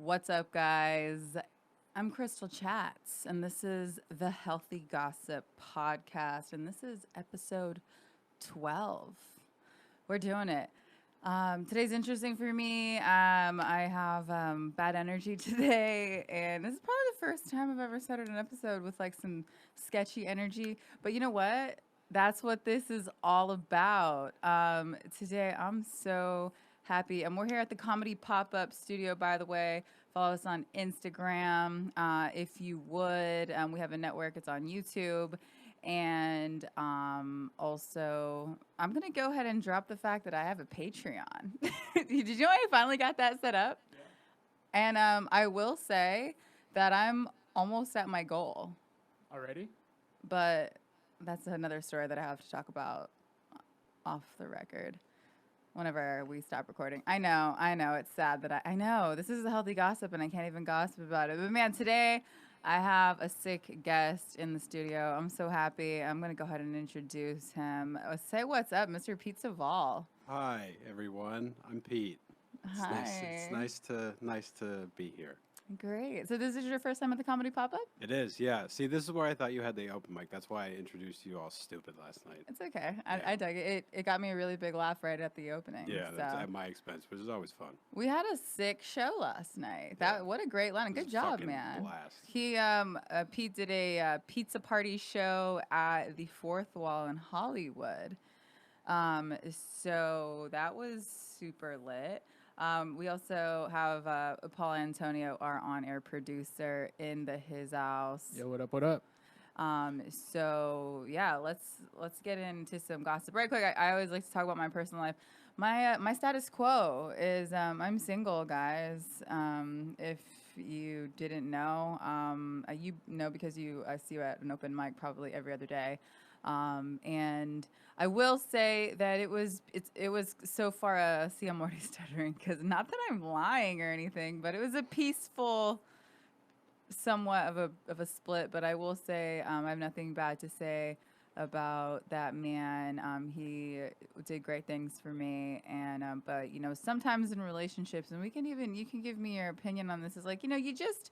What's up, guys? I'm Krystle Chats, and this is the Healthy Gossip Podcast, and this is episode 12. We're doing it. Today's interesting for me. I have bad energy today, and this is probably the first time I've ever started an episode with like some sketchy energy. But you know what? That's what this is all about. Today, I'm so happy, and we're here at the Comedy Pop Up Studio, by the way. Follow us on Instagram if you would. We have a network, it's on YouTube. And also, I'm going to go ahead and drop the fact that I have a Patreon. Did you know I finally got that set up? Yeah. And I will say that I'm almost at my goal. Already? But that's another story that I have to talk about off the record whenever we stop recording. I know. It's sad that I know. This is a healthy gossip, and I can't even gossip about it. But, man, today I have a sick guest in the studio. I'm so happy. I'm going to go ahead and introduce him. Say what's up, Mr. Pete Souvall. Hi, everyone. I'm Pete. Hi. It's nice to be here. Great. So this is your first time at the Comedy Pop-Up? It is, yeah. See, this is where I thought you had the open mic. That's why I introduced you all stupid last night. It's okay. I dug it. It got me a really big laugh right at the opening. Yeah, that's at my expense, which is always fun. We had a sick show last night. What a great line. Good job, man. Blast. He Pete did a pizza party show at the Fourth Wall in Hollywood. So that was super lit. We also have Paul Antonio, our on-air producer, in his house. Yo, what up, what up? So yeah, let's get into some gossip. Right quick, I always like to talk about my personal life. My status quo is I'm single, guys. If you didn't know, you know because I see you at an open mic probably every other day. And I will say that it was so far see, I'm already stuttering because not that I'm lying or anything, but it was a peaceful, somewhat of a split. But I will say I have nothing bad to say about that man. He did great things for me, and but you know, sometimes in relationships, and you can give me your opinion on this, is like, you know, you just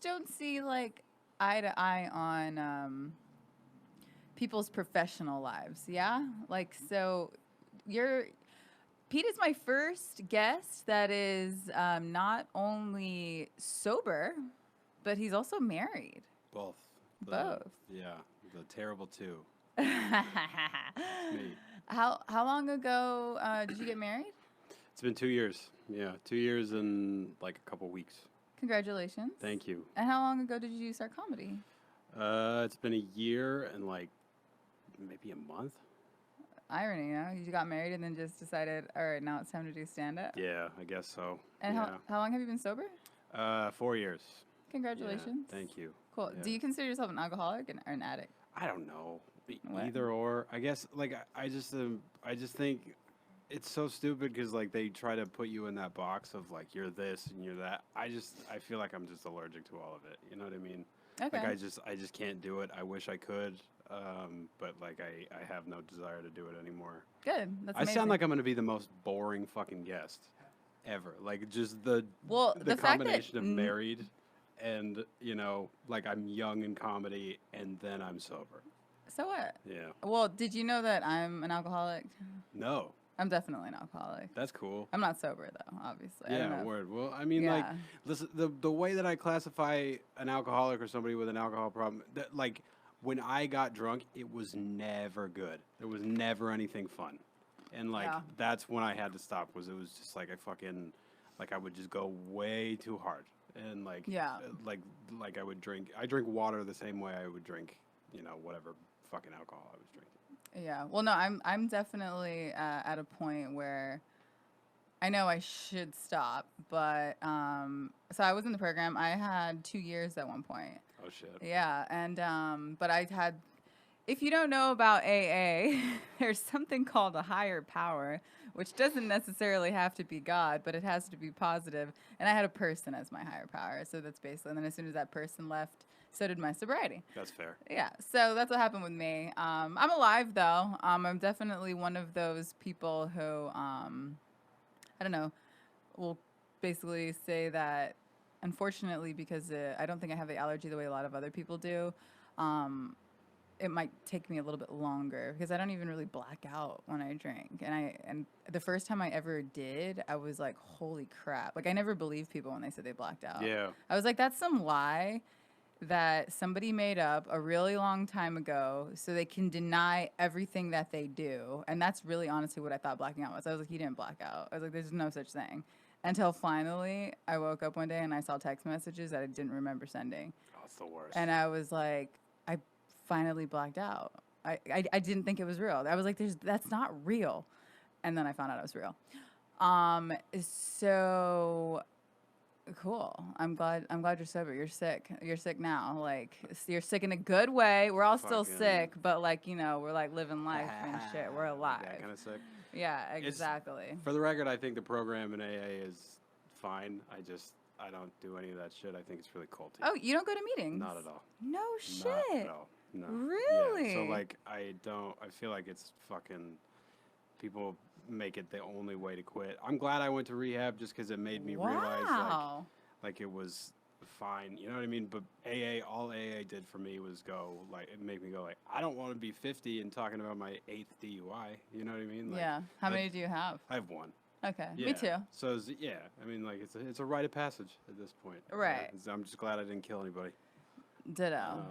don't see like eye to eye on people's professional lives. Yeah, like, so Pete is my first guest that is not only sober, but he's also married. Both. Yeah, the terrible two. Me. How long ago did you get married? It's been 2 years. Yeah, 2 years and like a couple weeks. Congratulations. Thank you. And how long ago did you start comedy? It's been a year and like maybe a month. Irony, you know? You got married and then just decided, all right, now it's time to do stand-up? Yeah, I guess so. And yeah. how long have you been sober? 4 years. Congratulations. Yeah, thank you. Cool. Yeah. Do you consider yourself an alcoholic or an addict? I don't know. What? Either or. I guess, like, I just think it's so stupid because, like, they try to put you in that box of, like, you're this and you're that. I feel like I'm just allergic to all of it. You know what I mean? Okay. Like, I just can't do it. I wish I could. But, like, I have no desire to do it anymore. Good. That's I amazing. sound like I'm going to be the most boring fucking guest ever. Like, just the fact combination that of married and, you know, like, I'm young in comedy and then I'm sober. So what? Yeah. Well, did you know that I'm an alcoholic? No. I'm definitely an alcoholic. That's cool. I'm not sober, though, obviously. Yeah, word. Well, I mean, like, listen, the way that I classify an alcoholic or somebody with an alcohol problem, that, like, when I got drunk, it was never good. There was never anything fun. And, like, that's when I had to stop, was it was just, like, I would just go way too hard. And, like, like I would drink water the same way I would drink, you know, whatever fucking alcohol I was drinking. Yeah. Well, no, I'm definitely at a point where I know I should stop, but so I was in the program. I had 2 years at one point. Oh shit. Yeah, and but I had. If you don't know about AA, there's something called a higher power, which doesn't necessarily have to be God, but it has to be positive. And I had a person as my higher power, so that's basically. And then as soon as that person left, so did my sobriety. That's fair. Yeah, so that's what happened with me. I'm alive though. I'm definitely one of those people who, I don't know, will basically say that, unfortunately, because I don't think I have the allergy the way a lot of other people do, it might take me a little bit longer because I don't even really black out when I drink. And the first time I ever did, I was like, holy crap. Like, I never believed people when they said they blacked out. Yeah. I was like, that's some lie that somebody made up a really long time ago so they can deny everything that they do. And that's really honestly what I thought blacking out was. I was like, you didn't black out. I was like, there's no such thing. Until finally, I woke up one day and I saw text messages that I didn't remember sending. Oh, it's the worst. And I was like, I finally blacked out. I didn't think it was real. I was like, that's not real. And then I found out it was real. So cool. I'm glad you're sober. You're sick. You're sick now. Like, you're sick in a good way. We're all still sick, but like, you know, we're like living life and shit. We're alive. Yeah, kind of sick. Yeah, exactly. For the record, I think the program in AA is fine. I don't do any of that shit. I think it's really culty. Oh, you don't go to meetings? Not at all. No shit. Not at all. No. Really? Yeah. So like, I feel like it's fucking, people make it the only way to quit. I'm glad I went to rehab just because it made me realize like it was fine. You know what I mean? But all AA did for me was it made me go like, I don't want to be 50 and talking about my 8th DUI. You know what I mean? Like, yeah. How many do you have? I have one. Okay. Yeah. Me too. So I mean, like it's a rite of passage at this point. Right. I'm just glad I didn't kill anybody. Ditto.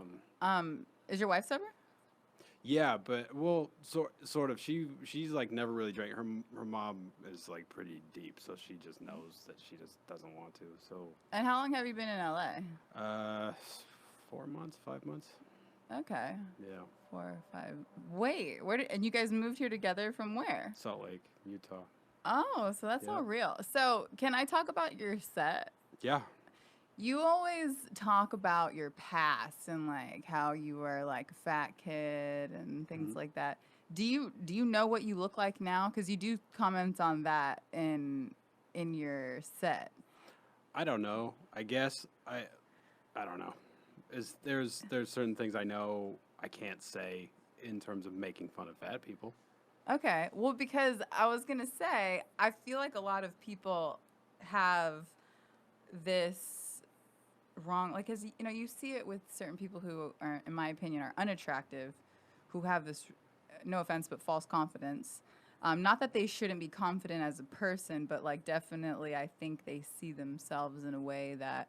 Is your wife sober? Yeah, but sort of. She's like never really drank. Her mom is like pretty deep, so she just knows that she just doesn't want to. So. And how long have you been in LA? 4 months, 5 months. Okay. Yeah. 4 or 5. Wait, and you guys moved here together from where? Salt Lake, Utah. Oh, so that's all real. So can I talk about your set? Yeah. You always talk about your past and like how you were like a fat kid and things like that. Do you know what you look like now? Because you do comment on that in your set. I don't know. I guess I don't know. There's certain things I know I can't say in terms of making fun of fat people. Okay. Well, because I was going to say, I feel like a lot of people have this wrong, like, as you know, you see it with certain people who are, in my opinion, are unattractive, who have this, no offense, but false confidence. Not that they shouldn't be confident as a person, but like definitely I think they see themselves in a way that,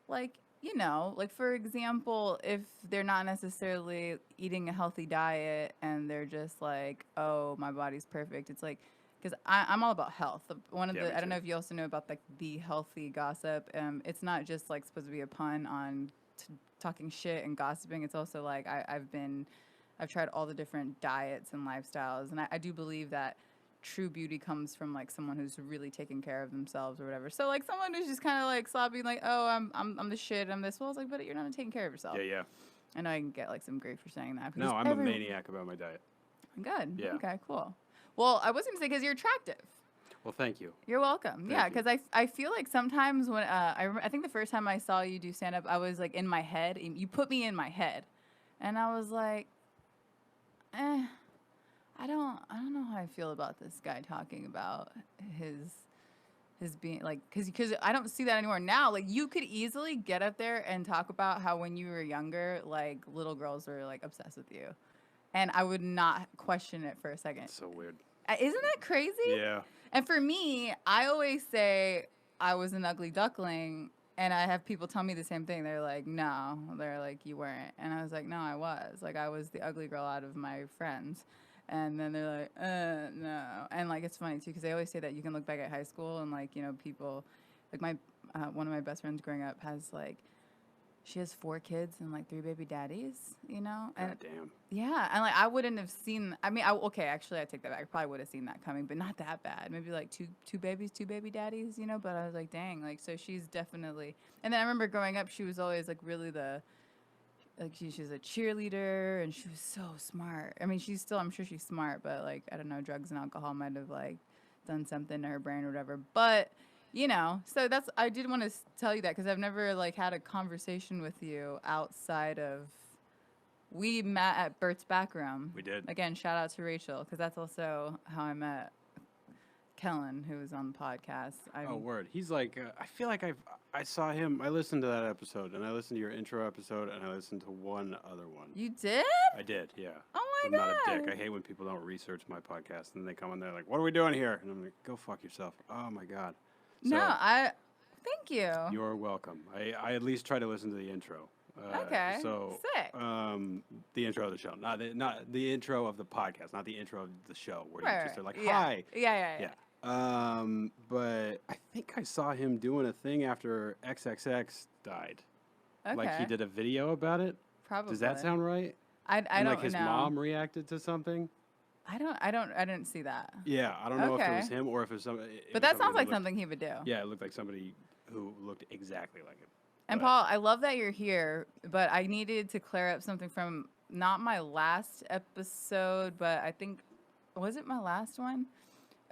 like, you know, like for example, if they're not necessarily eating a healthy diet and they're just like, oh, my body's perfect. It's like, because I'm all about health. One of I don't know if you also know about like the healthy gossip. It's not just like supposed to be a pun on talking shit and gossiping. It's also like I've tried all the different diets and lifestyles, and I do believe that true beauty comes from like someone who's really taking care of themselves or whatever. So like someone who's just kind of like sloppy, like, oh, I'm the shit, I'm this. Well, I was like, but you're not taking care of yourself. Yeah. I know I can get like some grief for saying that. No, I'm a maniac about my diet. Good. Yeah. Okay. Cool. Well, I was going to say because you're attractive. Well, thank you. You're welcome. Yeah, because I feel like sometimes when I think the first time I saw you do stand up, I was like in my head. You put me in my head, and I was like, I don't know how I feel about this guy talking about his being like because I don't see that anymore now. Like you could easily get up there and talk about how when you were younger, like little girls were like obsessed with you, and I would not question it for a second. It's so weird. Isn't that crazy? Yeah. And for me, I always say I was an ugly duckling, and I have people tell me the same thing. They're like, no. They're like, you weren't. And I was like, no, I was. Like, I was the ugly girl out of my friends. And then they're like, no. And, like, it's funny, too, because they always say that you can look back at high school and, like, you know, people, like, one of my best friends growing up has, like, she has 4 kids and, like, 3 baby daddies, you know? And God damn. yeah, and, like, I wouldn't have seen, I mean, okay, actually, I take that back. I probably would have seen that coming, but not that bad. Maybe, like, two babies, 2 baby daddies, you know? But I was like, dang, like, so she's definitely, and then I remember growing up, she was always, like, really like, she was a cheerleader, and she was so smart. I mean, I'm sure she's smart, but, like, I don't know, drugs and alcohol might have, like, done something to her brain or whatever. But, you know, so I did want to tell you that because I've never, like, had a conversation with you outside of, we met at Bert's Back Room. We did. Again, shout out to Rachel, because that's also how I met Kellen, who was on the podcast. Oh, word. He's like, I feel like I saw him. I listened to that episode, and I listened to your intro episode, and I listened to one other one. You did? I did, yeah. Oh I'm my not god! a dick. I hate when people don't research my podcast, and they come on there like, "What are we doing here?" And I'm like, "Go fuck yourself." Oh my god. No, thank you. You're welcome. I at least try to listen to the intro. Okay. So sick. The intro of the show, not the intro of the podcast, not the intro of the show, where you just are like, yeah. "Hi." Yeah. But I think I saw him doing a thing after XXX died. Okay. Like he did a video about it. Probably. Does that sound right? I and don't like his know. mom reacted to something. I didn't see that. Yeah, I don't know if it was him or if it was somebody. But that sounds like something he would do. Yeah, it looked like somebody who looked exactly like him. And Paul, I love that you're here, but I needed to clear up something from not my last episode, but I think, was it my last one?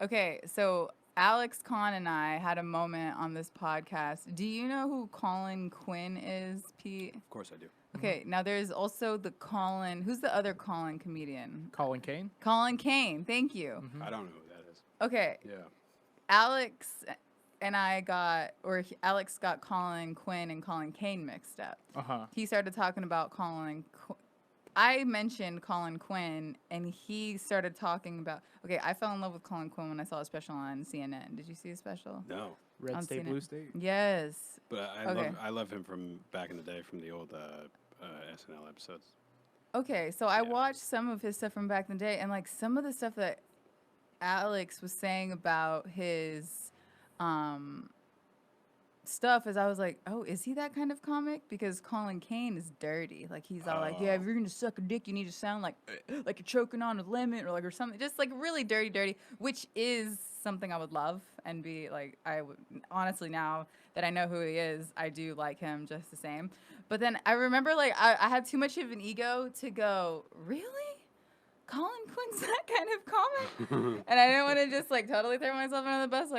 Okay, so Alex Kahn and I had a moment on this podcast. Do you know who Colin Quinn is, Pete? Of course I do. Okay, now there's also the Colin. Who's the other Colin comedian? Colin Kane? Colin Kane, thank you. Mm-hmm. I don't know who that is. Okay. Yeah. Alex and I Alex got Colin Quinn and Colin Kane mixed up. Uh-huh. He started talking about I mentioned Colin Quinn, and he started talking about, okay, I fell in love with Colin Quinn when I saw a special on CNN. Did you see his special? No. Red On State, CNN? Blue State? Yes. But I love him from back in the day, from the old SNL episodes. Okay, so I watched some of his stuff from back in the day, and like some of the stuff that Alex was saying about his stuff, as I was like, oh, is he that kind of comic? Because Colin Kane is dirty. Like he's all like, yeah, if you're gonna suck a dick, you need to sound like you're choking on a lemon or something, just like really dirty, which is something I would love and be like, I would honestly, now that I know who he is, I do like him just the same. But then I remember I had too much of an ego to go, really? Colin Quinn's that kind of comic? And I didn't want to just totally throw myself under the bus.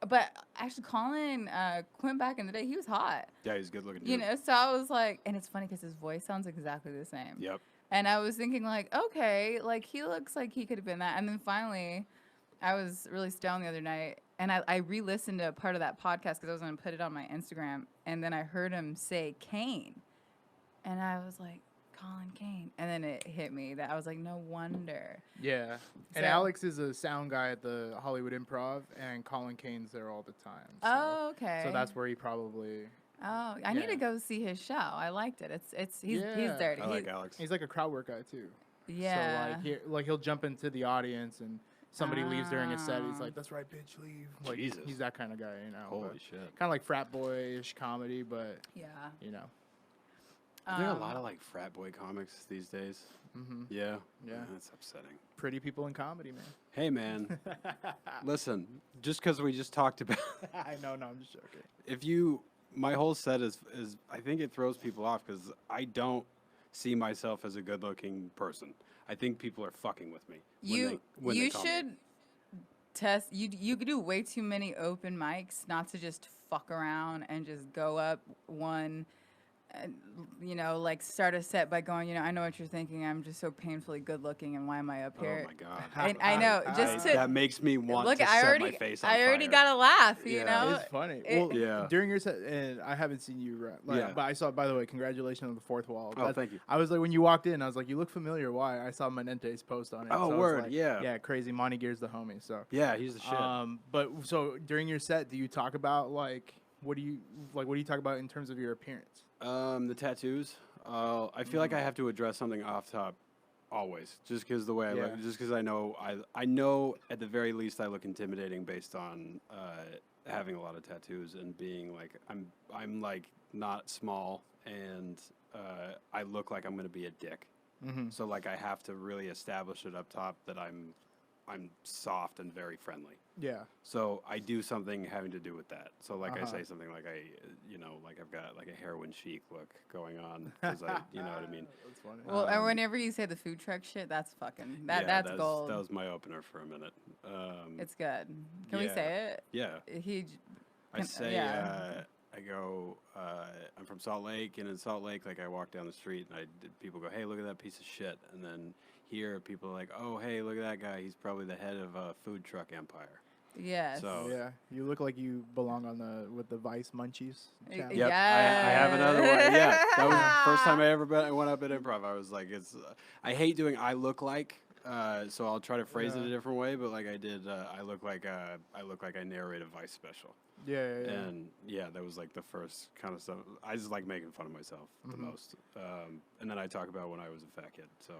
But actually, Colin Quinn back in the day, he was hot. Yeah, he's good looking. You know, so I was like, and it's funny because his voice sounds exactly the same. Yep. And I was thinking okay, he looks like he could have been that. And then finally, I was really stoned the other night, and I re-listened to a part of that podcast because I was going to put it on my Instagram, and then I heard him say Kane, and I was like, Colin Kane. And then it hit me that I was like, no wonder. Yeah. And Alex is a sound guy at the Hollywood Improv, and Colin Kane's there all the time. So, oh, okay. So that's where he probably... Oh, I need to go see his show. I liked it. He's dirty. I like Alex. He's like a crowd work guy, too. Yeah. So, he'll jump into the audience, and somebody leaves during a set. He's like, that's right, bitch, leave. Jesus. He's that kind of guy, you know. Holy shit. Kind of like frat boy-ish comedy, but, yeah. you know. Are there a lot of frat boy comics these days? Mm-hmm. Yeah. Yeah. That's upsetting. Pretty people in comedy, man. Hey, man. Listen, just because we just talked about... I know, I'm just joking. My whole set is I think it throws people off because I don't see myself as a good-looking person. I think people are fucking with me. You should test. You could do way too many open mics not to just fuck around and just go up one. Start a set by going, I know what you're thinking. I'm just so painfully good looking, and why am I up here? Oh my god! I know. That makes me want to set my face on I already fire. got a laugh. You know, it's funny. During your set, and I haven't seen you, but I saw. By the way, congratulations on the fourth wall. Oh, thank you. I was like, when you walked in, I was like, you look familiar. Why? I saw Menente's post on it. Oh, so word, yeah, crazy. Monty Gear's the homie. So yeah, he's the shit. But so during your set, do you talk about what do you talk about in terms of your appearance? The tattoos. I feel like I have to address something off top, always. Just because the way I look. Just because I know at the very least I look intimidating based on having a lot of tattoos and being I'm not small, and I look like I'm gonna be a dick. Mm-hmm. So I have to really establish it up top that I'm soft and very friendly. Yeah. So I do something having to do with that. So I say something I've got a heroin chic look going on because you know what I mean. That's funny. Well, and whenever you say the food truck shit, that's fucking that's gold. That was my opener for a minute. It's good. Can we say it? Yeah. I go. I'm from Salt Lake, and in Salt Lake, I walk down the street, and people go, "Hey, look at that piece of shit," and then here people are like, "Oh, hey, look at that guy. He's probably the head of a food truck empire." Yes. So Yeah, you look like you belong on with the Vice Munchies channel. Yep, I have another one. Yeah, that was the first time I ever went up at improv. I was like, I hate doing I look like, so I'll try to phrase it a different way. But like I did, I look like I narrate a Vice special. Yeah. And yeah, that was like the first kind of stuff. I just like making fun of myself the most. And then I talk about when I was a fat kid. So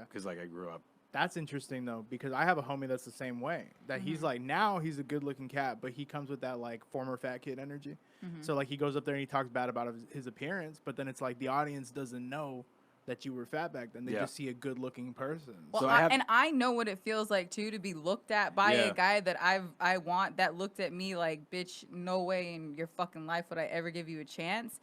because like I grew up. That's interesting though, because I have a homie that's the same way. That he's like, now he's a good-looking cat, but he comes with that like former fat kid energy. So like he goes up there and he talks bad about his appearance, but then it's like the audience doesn't know that you were fat back then. They just see a good-looking person. Well, So and I know what it feels like too to be looked at by a guy that I want, that looked at me like, bitch, no way in your fucking life would I ever give you a chance.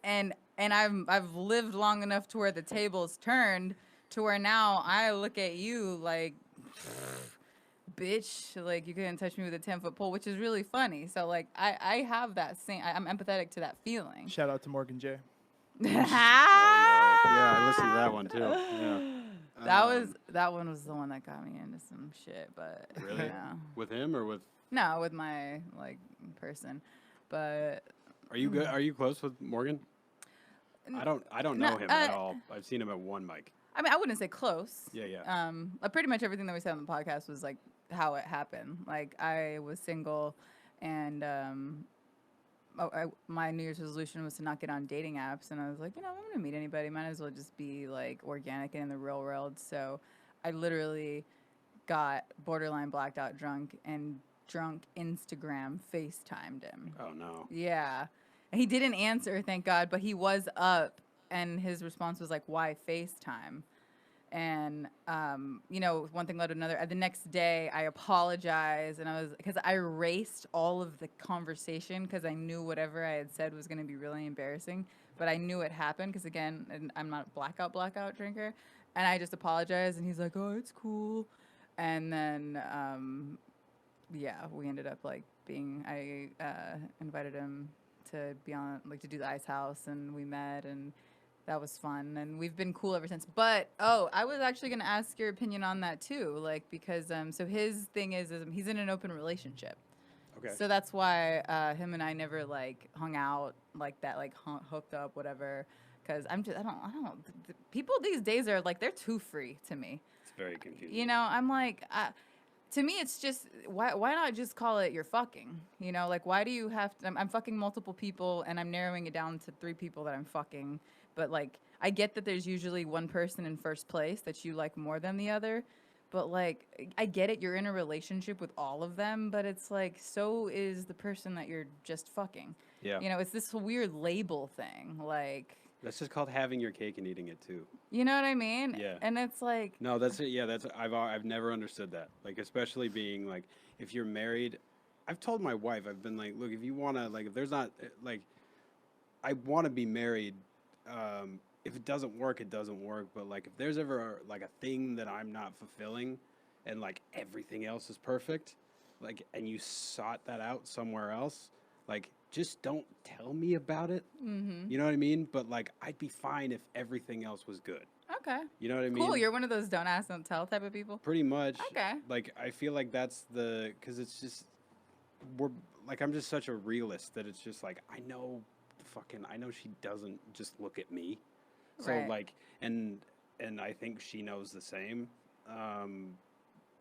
And I've lived long enough to where the tables turned to where now I look at you like, bitch, like you couldn't touch me with a 10-foot pole, which is really funny. So like I have that same, I'm empathetic to that feeling. Shout out to Morgan J. Yeah, I listened to that one too. Yeah. That one was the one that got me into some shit, but Really? yeah. With him or with? No, with my like person. But Are you good? Are you close with Morgan? I don't know him at all. I've seen him at one mic. I mean, I wouldn't say close. Yeah. Pretty much everything that we said on the podcast was like how it happened. Like I was single, and my New Year's resolution was to not get on dating apps, and I was like, I'm gonna meet anybody. Might as well just be like organic and in the real world. So I literally got borderline blacked out drunk Instagram FaceTimed him. Oh no. Yeah, and he didn't answer, thank God, but he was up. And his response was like, why FaceTime? And, one thing led to another. The next day, I apologized, and because I erased all of the conversation because I knew whatever I had said was going to be really embarrassing. But I knew it happened because, again, I'm not a blackout drinker. And I just apologized, and he's like, oh, it's cool. And then, we ended up, like, I invited him to be on, like, to do the Ice House, and we met, and that was fun, and we've been cool ever since. But I was actually gonna ask your opinion on that too, like because so his thing is he's in an open relationship. Okay. So that's why him and I never like hung out like that, like hooked up, whatever. Because I don't. People these days are like they're too free to me. It's very confusing. I'm like. To me, it's just why not just call it you're fucking? Like why do you have to? I'm fucking multiple people, and I'm narrowing it down to 3 people that I'm fucking. But like I get that there's usually one person in first place that you like more than the other, but like I get it. You're in a relationship with all of them, but it's like so is the person that you're just fucking. Yeah. It's this weird label thing, like. That's just called having your cake and eating it too. You know what I mean? Yeah. And it's like. No, that's it. Yeah, I've never understood that. Like, especially being like, if you're married, I've told my wife, I've been like, look, if you want to, like, if there's not, like, I want to be married. If it doesn't work, it doesn't work. But like, if there's ever like a thing that I'm not fulfilling, and like everything else is perfect, like, and you sought that out somewhere else, like. Just don't tell me about it. Mm-hmm. You know what I mean? But like, I'd be fine if everything else was good. Okay. You know what I mean? Cool. You're one of those don't ask, don't tell type of people. Pretty much. Okay. Like, I feel like that's because it's just I'm just such a realist that it's just like I know she doesn't just look at me. So right. Like, and I think she knows the same.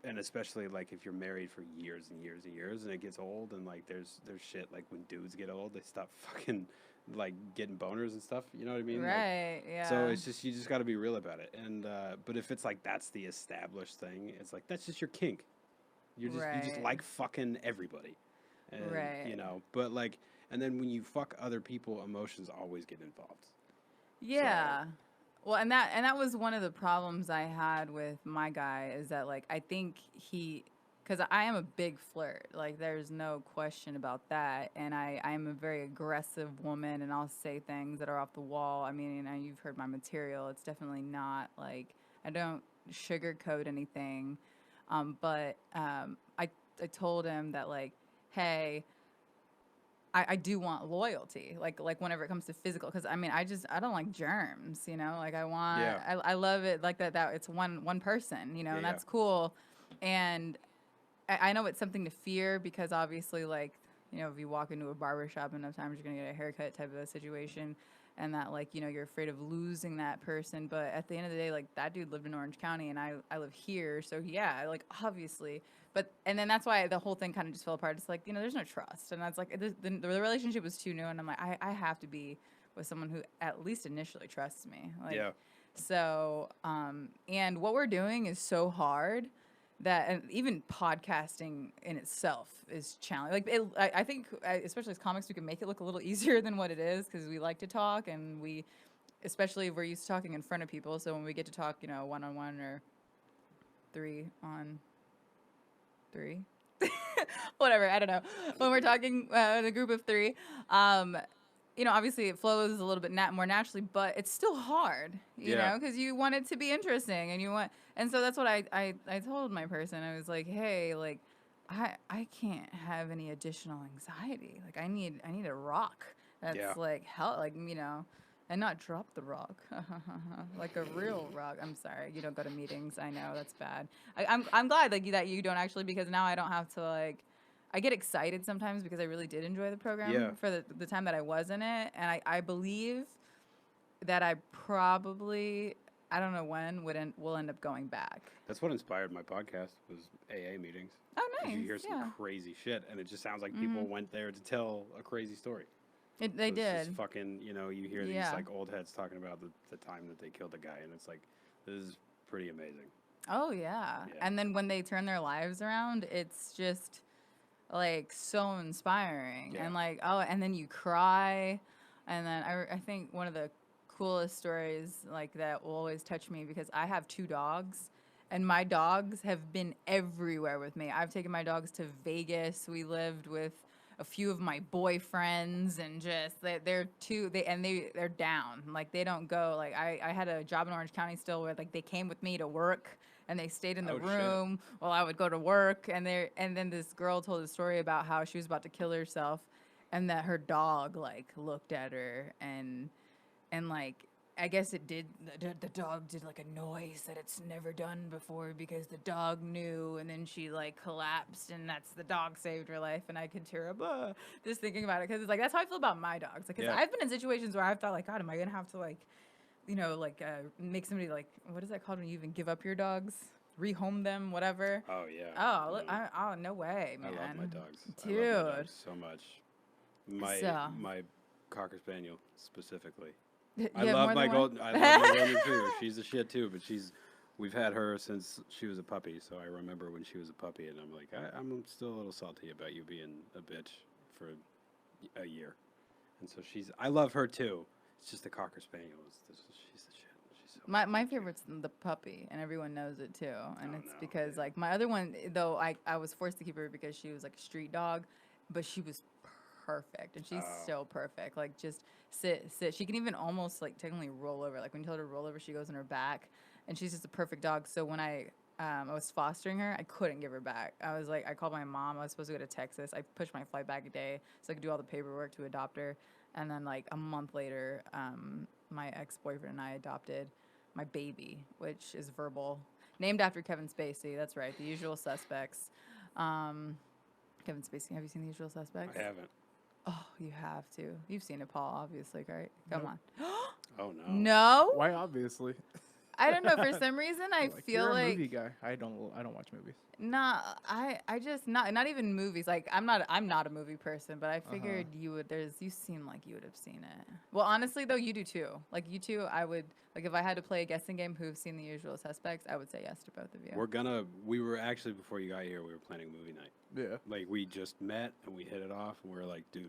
And especially like if you're married for years and years and years and it gets old and like there's shit like when dudes get old they stop fucking like getting boners and stuff, you know what I mean? Right. Like, yeah. So it's just you just got to be real about it. And but if it's like that's the established thing, it's like that's just your kink. You just like fucking everybody. And, right. But like and then when you fuck other people, emotions always get involved. Yeah. So, well, and that was one of the problems I had with my guy is that, like, I think because I am a big flirt. Like, there's no question about that. And I am a very aggressive woman, and I'll say things that are off the wall. I mean, you've heard my material. It's definitely not, like, I don't sugarcoat anything. But I told him that, like, hey, I do want loyalty, like whenever it comes to physical, because I mean I don't like germs, like I want I love it like that it's one person, and that's cool, and I know it's something to fear because obviously, like, you know, if you walk into a barber shop enough times, you're going to get a haircut type of a situation. And that, like, you know, you're afraid of losing that person. But at the end of the day, like, that dude lived in Orange County and I live here. So, yeah, like, obviously. But, and then that's why the whole thing kind of just fell apart. It's like, you know, there's no trust. And that's like, the relationship was too new. And I'm like, I have to be with someone who at least initially trusts me. Like, Yeah. So, and what we're doing is so hard that, and even podcasting in itself is challenging. Like, I think, especially as comics, we can make it look a little easier than what it is because we like to talk, and we, especially if we're used to talking in front of people. So when we get to talk, you know, 1-on-1 or 3-on-3, whatever, I don't know. When we're talking in a group of 3, you know, obviously it flows a little bit more naturally, but it's still hard, you know, because you want it to be interesting and so that's what I told my person. I was like, hey, like, I can't have any additional anxiety. Like, I need a rock that's like hell, like, you know, and not drop the rock, like a real rock. I'm sorry, you don't go to meetings. I know that's bad. I'm glad like that you don't actually, because now I don't have to like. I get excited sometimes because I really did enjoy the program for the time that I was in it. And I believe that I probably, I don't know when, will end up going back. That's what inspired my podcast was AA meetings. Oh, nice. You hear some crazy shit, and it just sounds like people went there to tell a crazy story. They did. It's just fucking, you know, you hear these like old heads talking about the time that they killed a guy, and it's like, this is pretty amazing. Oh, yeah. And then when they turn their lives around, it's just like so inspiring and like, oh, and then you cry. And then I think one of the coolest stories like that will always touch me because I have 2 dogs and my dogs have been everywhere with me. I've taken my dogs to Vegas. We lived with a few of my boyfriends and just they're down. Like they don't go. Like I had a job in Orange County still where like they came with me to work and they stayed in the room while I would go to work. And then this girl told a story about how she was about to kill herself and that her dog like looked at her and like I guess it did. The dog did like a noise that it's never done before because the dog knew, and then she like collapsed, and that's the dog saved her life. And I could tear up just thinking about it because it's like that's how I feel about my dogs. Like, 'cause I've been in situations where I've thought like, God, am I gonna have to like, you know, like make somebody like what is that called when you even give up your dogs, rehome them, whatever. Oh yeah. Oh, no way, man. I love my dogs, dude. I love my dogs so much. My Cocker Spaniel specifically. I love my golden retriever. She's a shit too, but we've had her since she was a puppy. So I remember when she was a puppy, and I'm like, I'm still a little salty about you being a bitch for a year. And so I love her too. It's just the Cocker Spaniel. She's the shit. She's so my favorite's the puppy, and everyone knows it too. And it's because like my other one, though, I was forced to keep her because she was like a street dog, but she was perfect, and she's so perfect. Like just sit. She can even almost like technically roll over. Like when you tell her to roll over, she goes on her back, and she's just a perfect dog. So when I was fostering her, I couldn't give her back. I was like, I called my mom. I was supposed to go to Texas. I pushed my flight back a day so I could do all the paperwork to adopt her. And then like a month later, my ex-boyfriend and I adopted my baby, which is Verbal, named after Kevin Spacey. That's right, The Usual Suspects. Kevin Spacey. Have you seen The Usual Suspects? I haven't. Oh, you have to. You've seen it, Paul, obviously, right? Come on. Oh, no. No? Why obviously? I don't know. For some reason, I feel you're like... a movie guy. I don't watch movies. Nah, I just... Not even movies. Like, I'm not a movie person, but I figured you would... You seem like you would have seen it. Well, honestly, though, you do, too. Like, you two, I would... Like, if I had to play a guessing game who've seen The Usual Suspects, I would say yes to both of you. We were actually, before you got here, we were planning movie night. Yeah. Like, we just met, and we hit it off, and we were like, dude,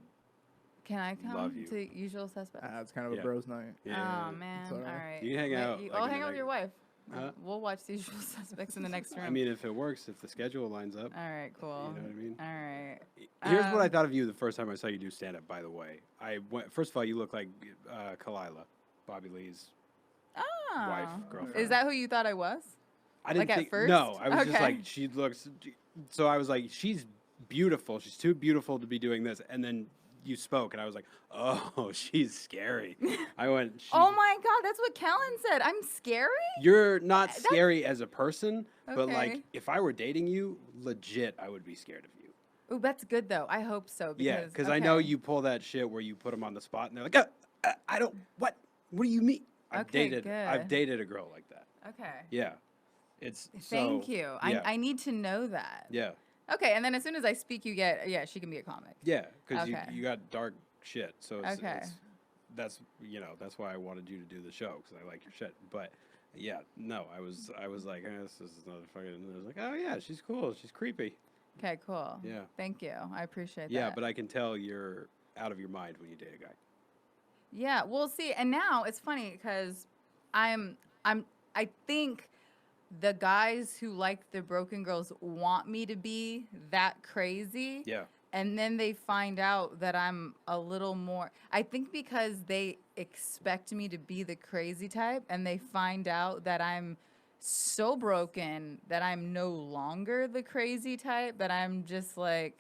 can I come love you. to Usual Suspects? It's kind of a bros night. Yeah. Oh, man. All All right. You hang out. I'll hang out with your wife. Huh? We'll watch The Usual Suspects in the next room. I mean, if it works, if the schedule lines up. All right, cool. You know what I mean? All right. Here's what I thought of you the first time I saw you do stand-up, by the way. First of all, you look like Kalila, Bobby Lee's wife, girlfriend. Is that who you thought I was? I didn't like think, at first? No, I was just Okay. like, she looks... So I was like, she's beautiful. She's too beautiful to be doing this. And then you spoke, and I was like, oh, she's scary. I went, Oh my God, that's what Kellen said. I'm scary? You're not That's- scary as a person, but like Okay. if I were dating you, legit, I would be scared of you. Oh, that's good though. I hope so. Yeah, Because because I know okay. you pull that shit where you put them on the spot, and they're like, I don't. What? What do you mean? I've Okay, I've good. dated a girl like that. Okay. Yeah, it's. Thank so, you. Yeah, I need to know that. yeah, Okay, and then as soon as I speak, you get, yeah, she can be a comic. yeah. Because Okay. you got dark shit, so Okay. that's that's why I wanted you to do the show because I like your shit. But yeah, no, I was like, this is another fucking. I was like, oh yeah, she's cool, she's creepy. Okay, cool. Yeah. Thank you. I appreciate that. Yeah, but I can tell you're out of your mind when you date a guy. Yeah, we'll see. And now it's funny because I think the guys who like the broken girls want me to be that crazy. Yeah. And then they find out that I'm a little more. I think because they expect me to be the crazy type, and they find out that I'm so broken that I'm no longer the crazy type, that I'm just like,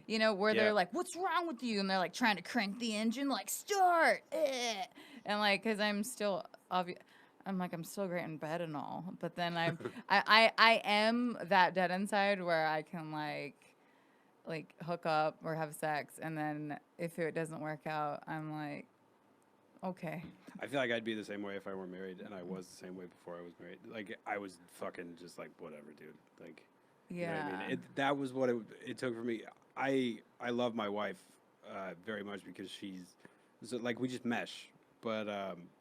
you know, where Yeah. they're like, "What's wrong with you?" And they're like trying to crank the engine, like, "Start!" And like, because I'm still obvious. I'm like, I'm still great in bed and all, but then I am that dead inside where I can like hook up or have sex, and then if it doesn't work out, I'm like, okay. I feel like I'd be the same way if I were married, and I was the same way before I was married. Like I was fucking just like whatever, dude. Like, you know what Yeah. I mean? That was what it took for me. I love my wife very much because she's so, like we just mesh. But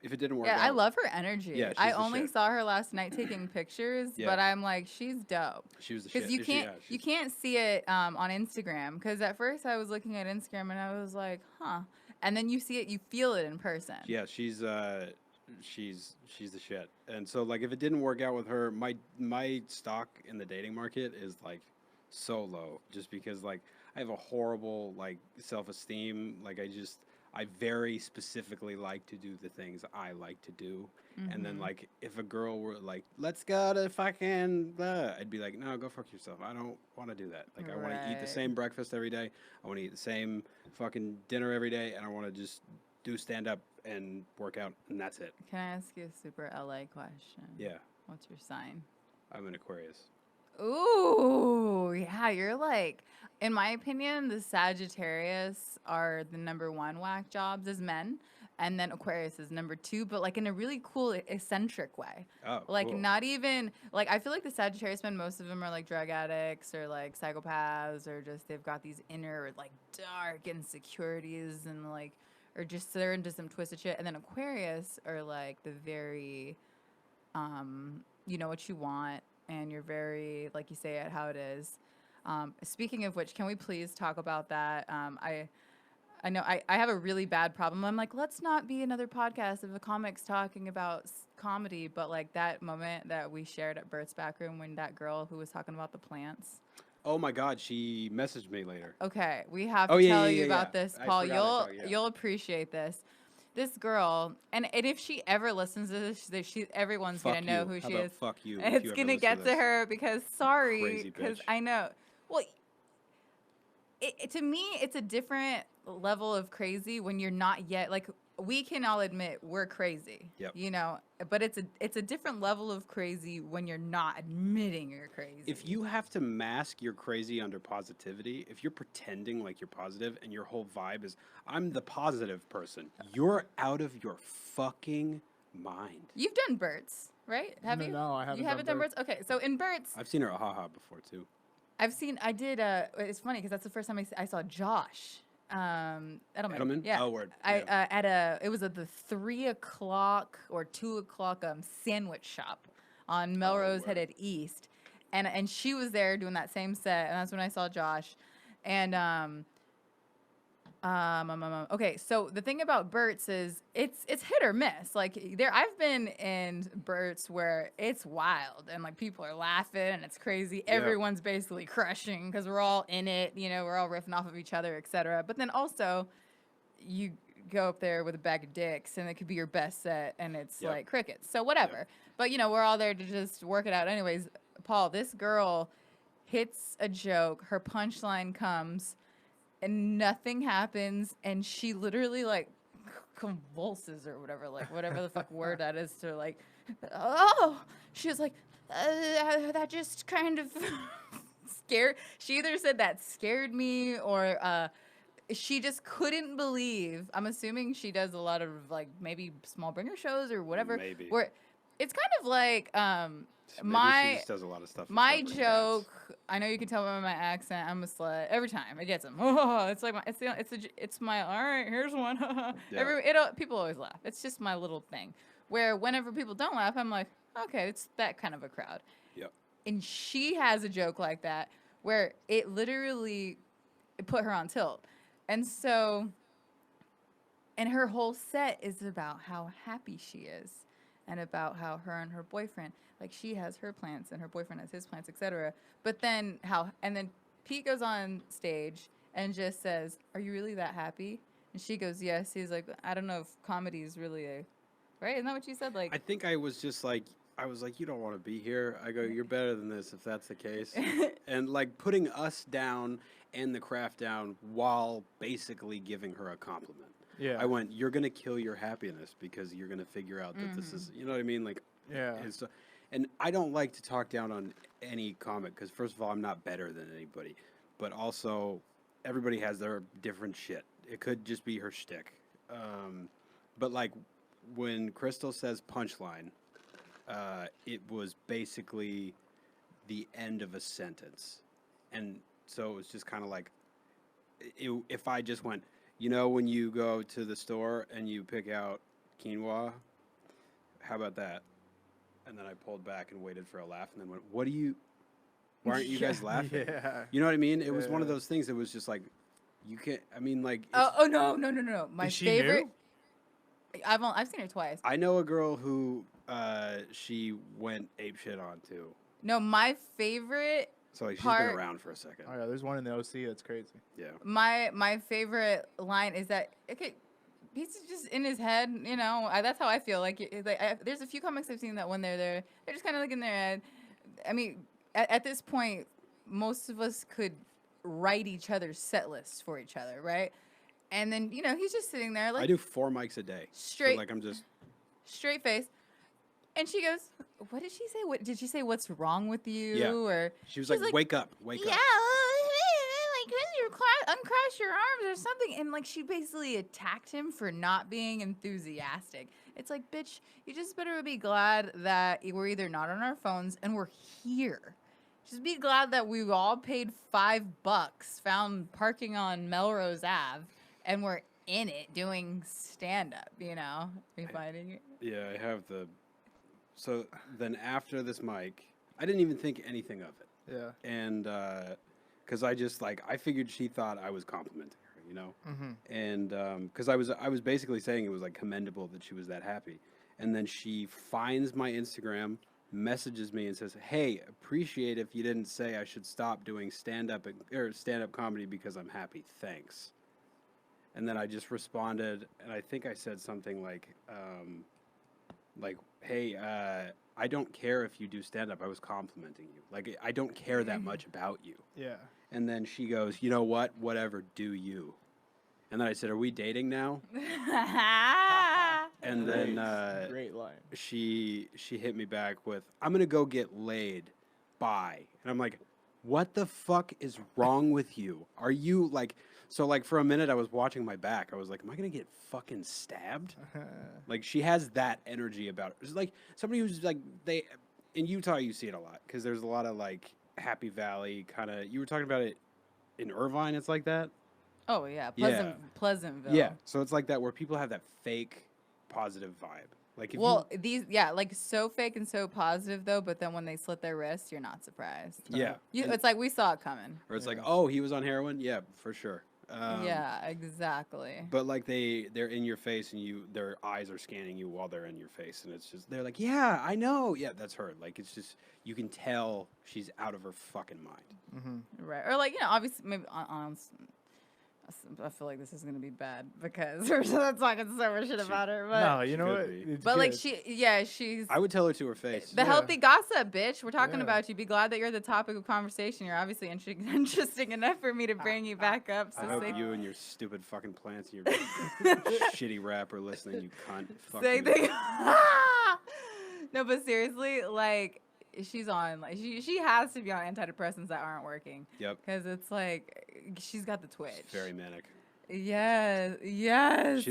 if it didn't work out, Yeah, I love her energy. Yeah, she's I the only shit. saw her last night taking pictures, Yeah. but I'm like, she's dope. She was the shit. Because you She- can't yeah, you she's- can't see it on Instagram. Because at first I was looking at Instagram and I was like, huh. And then you see it, you feel it in person. Yeah, she's the shit. And so like if it didn't work out with her, my stock in the dating market is like so low just because like I have a horrible like self-esteem. Like I very specifically like to do the things I like to do. And then like if a girl were like, let's go to fucking blah, I'd be like, no, go fuck yourself. I don't want to do that. Like I want to eat the Right. same breakfast every day. I want to eat the same fucking dinner every day, and I want to just do stand up and work out, and that's it. Can I ask you a super LA question? Yeah, What's your sign? I'm an Aquarius. Ooh, yeah, you're like, in my opinion, the Sagittarius are the #1 whack jobs as men, and then Aquarius is #2, but like in a really cool, eccentric way. Oh, Like cool. not even like I feel like the Sagittarius men, most of them are like drug addicts or like psychopaths or just they've got these inner like dark insecurities and like or just they're into some twisted shit. And then Aquarius are like the very, you know what you want and you're very like you say it how it is. Speaking of which, can we please talk about that? I know I have a really bad problem. I'm like, let's not be another podcast of the comics talking about comedy, but like that moment that we shared at Bert's back room when that girl who was talking about the plants. Oh my God, she messaged me later. Okay, we have Oh, to yeah, tell yeah, you yeah, about yeah. this, I Paul. forgot I told you, yeah. You'll appreciate this. This girl, and if she ever listens to this, everyone's Fuck gonna know you. who How she about is. fuck you if And you it's ever gonna listen get to to this. her because sorry, Crazy because bitch. I know. Well, to me, it's a different level of crazy when you're not yet like we can all admit we're crazy. Yep. You know, but it's a different level of crazy when you're not admitting you're crazy. If you have to mask your crazy under positivity, if you're pretending like you're positive and your whole vibe is, I'm the positive person, you're out of your fucking mind. You've done Bert's, right? Have you? No, I haven't You haven't done done Bert's? Okay, so in Bert's, I've seen her at haha before too. I did, it's funny because that's the first time I saw Josh. Edelman. Edelman? Yeah. Oh, word. It was at the 3 o'clock or 2 o'clock sandwich shop on Melrose word. headed east. And she was there doing that same set. And that's when I saw Josh. And, okay, so the thing about Bert's is it's hit or miss. Like I've been in Bert's where it's wild and like people are laughing and it's crazy. Yeah. Everyone's basically crushing because we're all in it. You know, we're all riffing off of each other, etc. But then also, you go up there with a bag of dicks and it could be your best set and it's Yep. like crickets. So whatever. Yep. But you know, we're all there to just work it out. Anyways, Paul, this girl hits a joke. Her punchline comes. and nothing happens, and she literally like convulses or whatever, like whatever the fuck word that is to like, oh, she was like, that just kind of scared. She either said that scared me or she just couldn't believe. I'm assuming she does a lot of like maybe small bringer shows or whatever. Maybe. Where it's kind of like Maybe she just does a lot of stuff. my joke. I know you can tell by my accent. I'm a slut every time. It gets them. Oh, it's like it's my. All right, here's one. People always laugh. It's just my little thing. Where whenever people don't laugh, I'm like, okay, it's that kind of a crowd. Yep. And she has a joke like that where it literally put her on tilt, and so. And her whole set is about how happy she is, and about how her and her boyfriend. Like she has her plants and her boyfriend has his plants, etc. But then then Pete goes on stage and just says, "Are you really that happy?" And she goes, "Yes." He's like, "I don't know if comedy is really a, right? Isn't that what you said?" Like, I think I was just like, you don't want to be here. I go, you're better than this if that's the case. And like putting us down and the craft down while basically giving her a compliment. Yeah. I went, you're gonna kill your happiness because you're gonna figure out that this is, you know what I mean? Like, Yeah. And I don't like to talk down on any comic because, first of all, I'm not better than anybody, but also everybody has their different shit. It could just be her shtick. But like when Krystle says punchline, it was basically the end of a sentence, and so it was just kind of like, if I just went, you know, when you go to the store and you pick out quinoa, how about that? And then I pulled back and waited for a laugh and then went, why aren't you guys laughing? Yeah. You know what I mean? It was one of those things that was just like, you can't, I mean, like. oh no. My Is she favorite. new? I've seen her twice. I know a girl who she went apeshit on too. No, my favorite. So like, she's Part- been around for a second. Oh yeah, there's one in the OC that's crazy. Yeah. My favorite line is that he's just in his head, you know. That's how I feel. There's a few comics I've seen that when they're there, they're just kind of like in their head. I mean, at this point, most of us could write each other's set lists for each other, right? And then he's just sitting there like I do 4 mics a day. Straight. So like I'm just straight face. And she goes, "What did she say? What did she say? What's wrong with you?" Yeah. Or she was she's like, wake up. yeah, like you uncross your arms or something, and like she basically attacked him for not being enthusiastic. It's like, bitch, you just better be glad that we're either not on our phones and we're here. Just be glad that we all paid $5, found parking on Melrose Ave, and we're in it doing stand up. Are you finding it? Yeah, I have the. So then after this mic, I didn't even think anything of it. Yeah. And because I just I figured she thought I was complimenting her, Mm-hmm. And because I was basically saying it was like commendable that she was that happy. And then she finds my Instagram, messages me and says, "Hey, appreciate if you didn't say I should stop doing stand-up comedy because I'm happy. Thanks." And then I just responded, and I think I said something like, "Hey, I don't care if you do stand-up. I was complimenting you. Like, I don't care that much about you." Yeah. And then she goes, "You know what? Whatever, do you." And then I said, "Are we dating now?" And then Great line. she hit me back with, "I'm going to go get laid. Bye." And I'm like, what the fuck is wrong with you? Are you like... So, like, for a minute, I was watching my back. I was like, am I going to get fucking stabbed? Like, she has that energy about her. It's like somebody who's, like, in Utah, you see it a lot. Because there's a lot of, like, Happy Valley kind of... You were talking about it in Irvine, it's like that? Oh, yeah. Pleasantville. Yeah. So it's like that where people have that fake positive vibe. Like, like, so fake and so positive, though, but then when they slit their wrists, you're not surprised. Yeah. It's like, we saw it coming. Or it's like, oh, he was on heroin? Yeah, for sure. Yeah, exactly. But like they're in your face and their eyes are scanning you while they're in your face, and it's just they're like, yeah, I know, yeah, that's her. Like it's just you can tell she's out of her fucking mind. Mm-hmm. Right, or like obviously maybe I feel like this is gonna be bad because we're talking so much shit about her. But No, you know could what? be. It's but like good. she's I would tell her to her face. the healthy gossip, bitch. We're talking Yeah. about you. Be glad that you're the topic of conversation. You're obviously interesting enough for me to bring you back up. So I hope say, you and your stupid fucking plants and your shitty rap are listening, you cunt. Fuck say you. things. No, but seriously, like she's on. Like she has to be on antidepressants that aren't working. Yep. Because it's like she's got the twitch. She's very manic. Yes. Yes.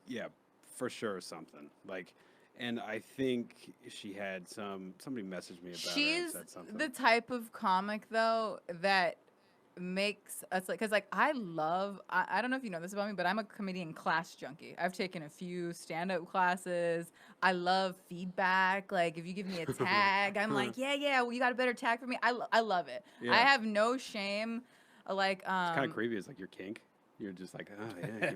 Yeah, for sure something. Like, and I think she had somebody messaged me about her and She's said something. the type of comic though that makes us like, because like I don't know if you know this about me, but I'm a comedian class junkie. I've taken a few stand-up classes. I love feedback. Like if you give me a tag, I'm like, yeah, well, you got a better tag for me. I love it. Yeah. I have no shame. Like It's kind of creepy. It's like your kink. You're just like, oh yeah,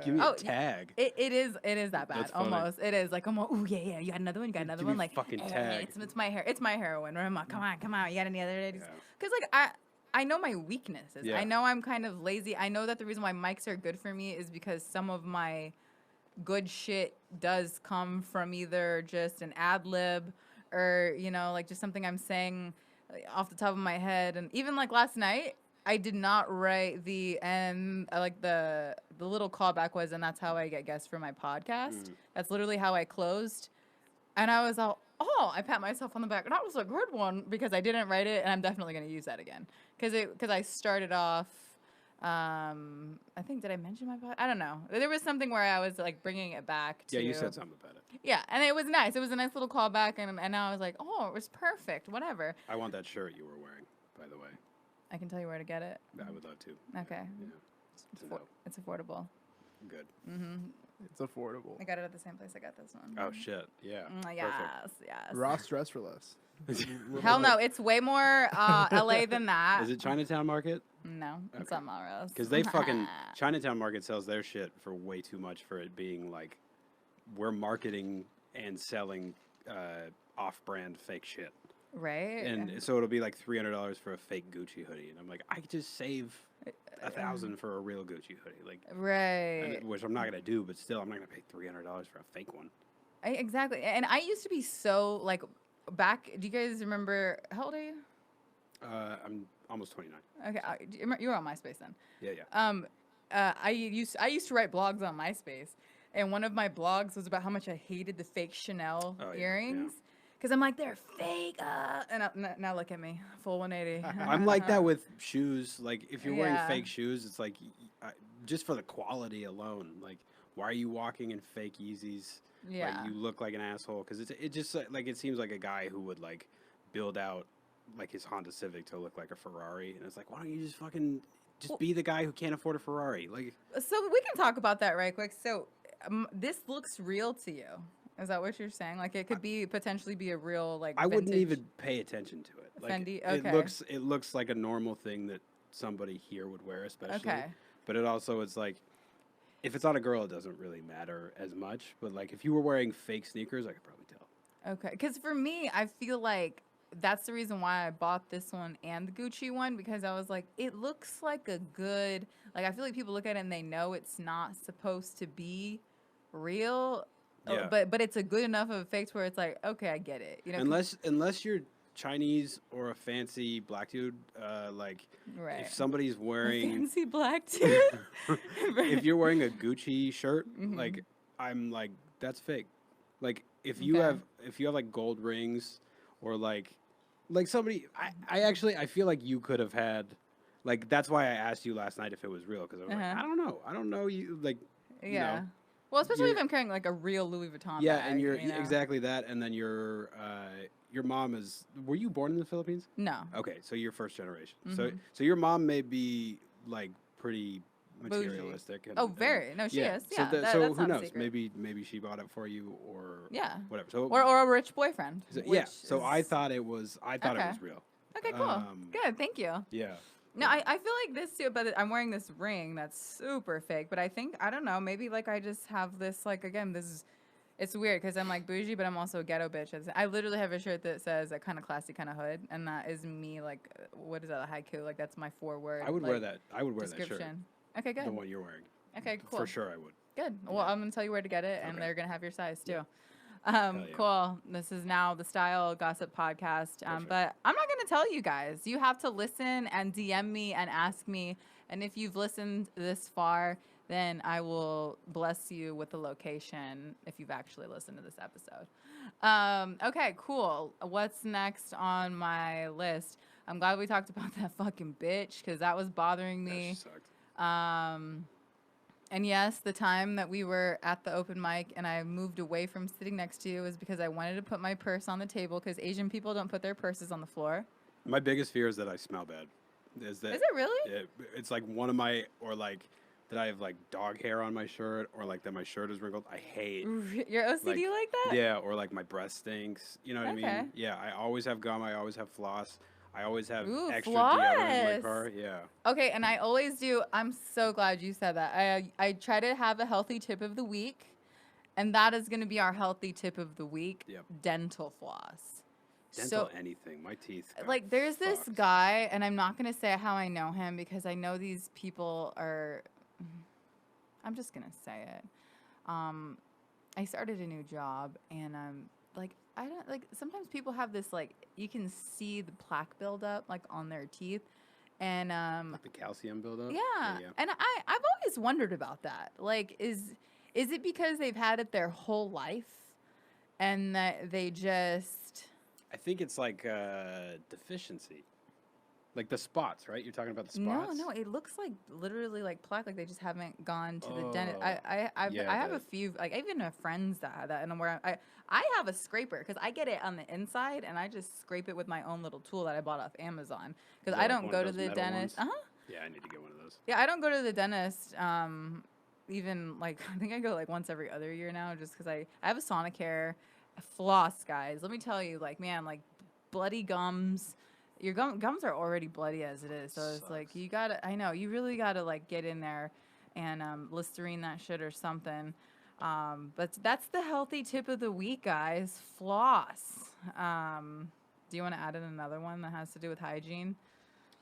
give me a tag. It is that bad. That's funny. Almost. It is like, oh yeah, you got another one. You got another Give one. me a Like fucking tag. It's my hair. It's my heroin. Where I'm like, come on. You got any other ladies? Yeah. Because like I know my weaknesses. Yeah. I know I'm kind of lazy. I know that the reason why mics are good for me is because some of my good shit does come from either just an ad lib or, you know, like just something I'm saying off the top of my head. And even like last night, I did not write the like the little callback was, and that's how I get guests for my podcast. That's literally how I closed. And I was all, I pat myself on the back. And that was a good one because I didn't write it, and I'm definitely going to use that again. Because I started off, I think, did I mention my podcast? I don't know. There was something where I was like bringing it back to. Yeah, you said something about it. Yeah, and it was nice. It was a nice little callback, and now I was like, it was perfect, whatever. I want that shirt you were wearing, by the way. I can tell you where to get it. I would love to. Okay. Yeah. It's affordable. Good. It's affordable. I got it at the same place I got this one. Oh shit. Yeah. Yes. Ross dress for less. Hell no, it's way more LA than that. Is it Chinatown Market? No, it's Okay. on Melrose. Because they fucking Chinatown Market sells their shit for way too much for it being like we're marketing and selling off-brand fake shit. Right. And so it'll be like $300 for a fake Gucci hoodie, and I'm like, I could just save $1,000 for a real Gucci hoodie, like right. which I'm not gonna do, but still, I'm not gonna pay $300 for a fake one. Exactly. And I used to be so like back. Do you guys remember? How old are you? I'm almost 29. Okay, you were on MySpace then. Yeah. I used to write blogs on MySpace, and one of my blogs was about how much I hated the fake Chanel earrings. Because I'm like, they're fake. And now look at me, full 180. I'm like that with shoes. Like, if you're wearing fake shoes, it's like, just for the quality alone. Like, why are you walking in fake Yeezys? Yeah. Like, you look like an asshole. Because it just, like, it seems like a guy who would, like, build out, like, his Honda Civic to look like a Ferrari. And it's like, why don't you just fucking be the guy who can't afford a Ferrari? Like, so we can talk about that right quick. So this looks real to you. Is that what you're saying? Like it could potentially be a real like. I wouldn't even pay attention to it. Like, Fendi. Okay. It looks like a normal thing that somebody here would wear, especially. Okay. But it also is like, if it's on a girl, it doesn't really matter as much. But like, if you were wearing fake sneakers, I could probably tell. Okay, because for me, I feel like that's the reason why I bought this one and the Gucci one, because I was like, it looks like a good. Like I feel like people look at it and they know it's not supposed to be real. Yeah. But it's a good enough of a fake where it's like, okay, I get it. You know, Unless you're Chinese or a fancy black dude, like right. if somebody's wearing fancy black dude. if you're wearing a Gucci shirt, like I'm like that's fake. Like if you have like gold rings or like somebody, I feel like you could have had, like that's why I asked you last night if it was real, because I was like, I don't know you like yeah. You know, Well, especially if I'm carrying like a real Louis Vuitton yeah, bag, and you're you know? exactly that, and then your mom is. Were you born in the Philippines? No. Okay, so you're first generation. So your mom may be like pretty materialistic. And, very. No, she is. So, Yeah. so that's who not a knows? secret. Maybe she bought it for you, or whatever. So or a rich boyfriend. yeah. So I thought it was. I thought it was real. Okay, cool. Good. Thank you. Yeah. No, I feel like this too, but I'm wearing this ring that's super fake. But I think, I don't know, maybe like I just have this, like, again, it's weird because I'm like bougie, but I'm also a ghetto bitch. I literally have a shirt that says a kind of classy kind of hood, and that is me, like, what is that, a haiku? Like, that's my 4-word. I would like, wear that. I would wear that shirt. description. Okay, good. The one you're wearing. Okay, cool. For sure, I would. Good. Well, Yeah. I'm gonna tell you where to get it, and Okay. they're gonna have your size too. Yeah. Cool. This is now the Style Gossip Podcast. Perfect. But I'm not gonna tell you guys. You have to listen and DM me and ask me. And if you've listened this far, then I will bless you with the location if you've actually listened to this episode. Okay, cool. What's next on my list? I'm glad we talked about that fucking bitch because that was bothering me. That sucked. And yes, the time that we were at the open mic and I moved away from sitting next to you was because I wanted to put my purse on the table because Asian people don't put their purses on the floor. My biggest fear is that I smell bad. Is it really? It's like one of my, or like that I have like dog hair on my shirt, or like that my shirt is wrinkled. I hate. Your OCD like that? Yeah, or like my breath stinks. You know what I Okay. mean? Yeah, I always have gum. I always have floss. I always have Ooh, extra floss. deodorant in my car. Yeah. Okay, and I always do. I'm so glad you said that. I try to have a healthy tip of the week, and that is going to be our healthy tip of the week. Yep. Dental floss. Dental anything. My teeth. Like, there's this fucked. guy, and I'm not going to say how I know him because I know these people are. I'm just going to say it. I started a new job, and like, I don't like. Sometimes people have this like you can see the plaque buildup like on their teeth, and Like the calcium buildup. yeah. And I've always wondered about that. Like, is it because they've had it their whole life, and that they just I think it's like deficiency. Like the spots, right? You're talking about the spots? No, it looks like literally like plaque, like they just haven't gone to the dentist. Oh. I have a few, like I even have friends that have that, and where I have a scraper because I get it on the inside, and I just scrape it with my own little tool that I bought off Amazon because I don't go to the dentist. Yeah, I need to get one of those. Yeah, I don't go to the dentist. Even like I think I go like once every other year now, just because I have a Sonicare, floss, guys. Let me tell you, like man, like bloody gums. Your gums are already bloody as it is, so it's like you gotta. I know you really gotta like get in there and Listerine that shit or something. But that's the healthy tip of the week, guys. Floss. Do you want to add in another one that has to do with hygiene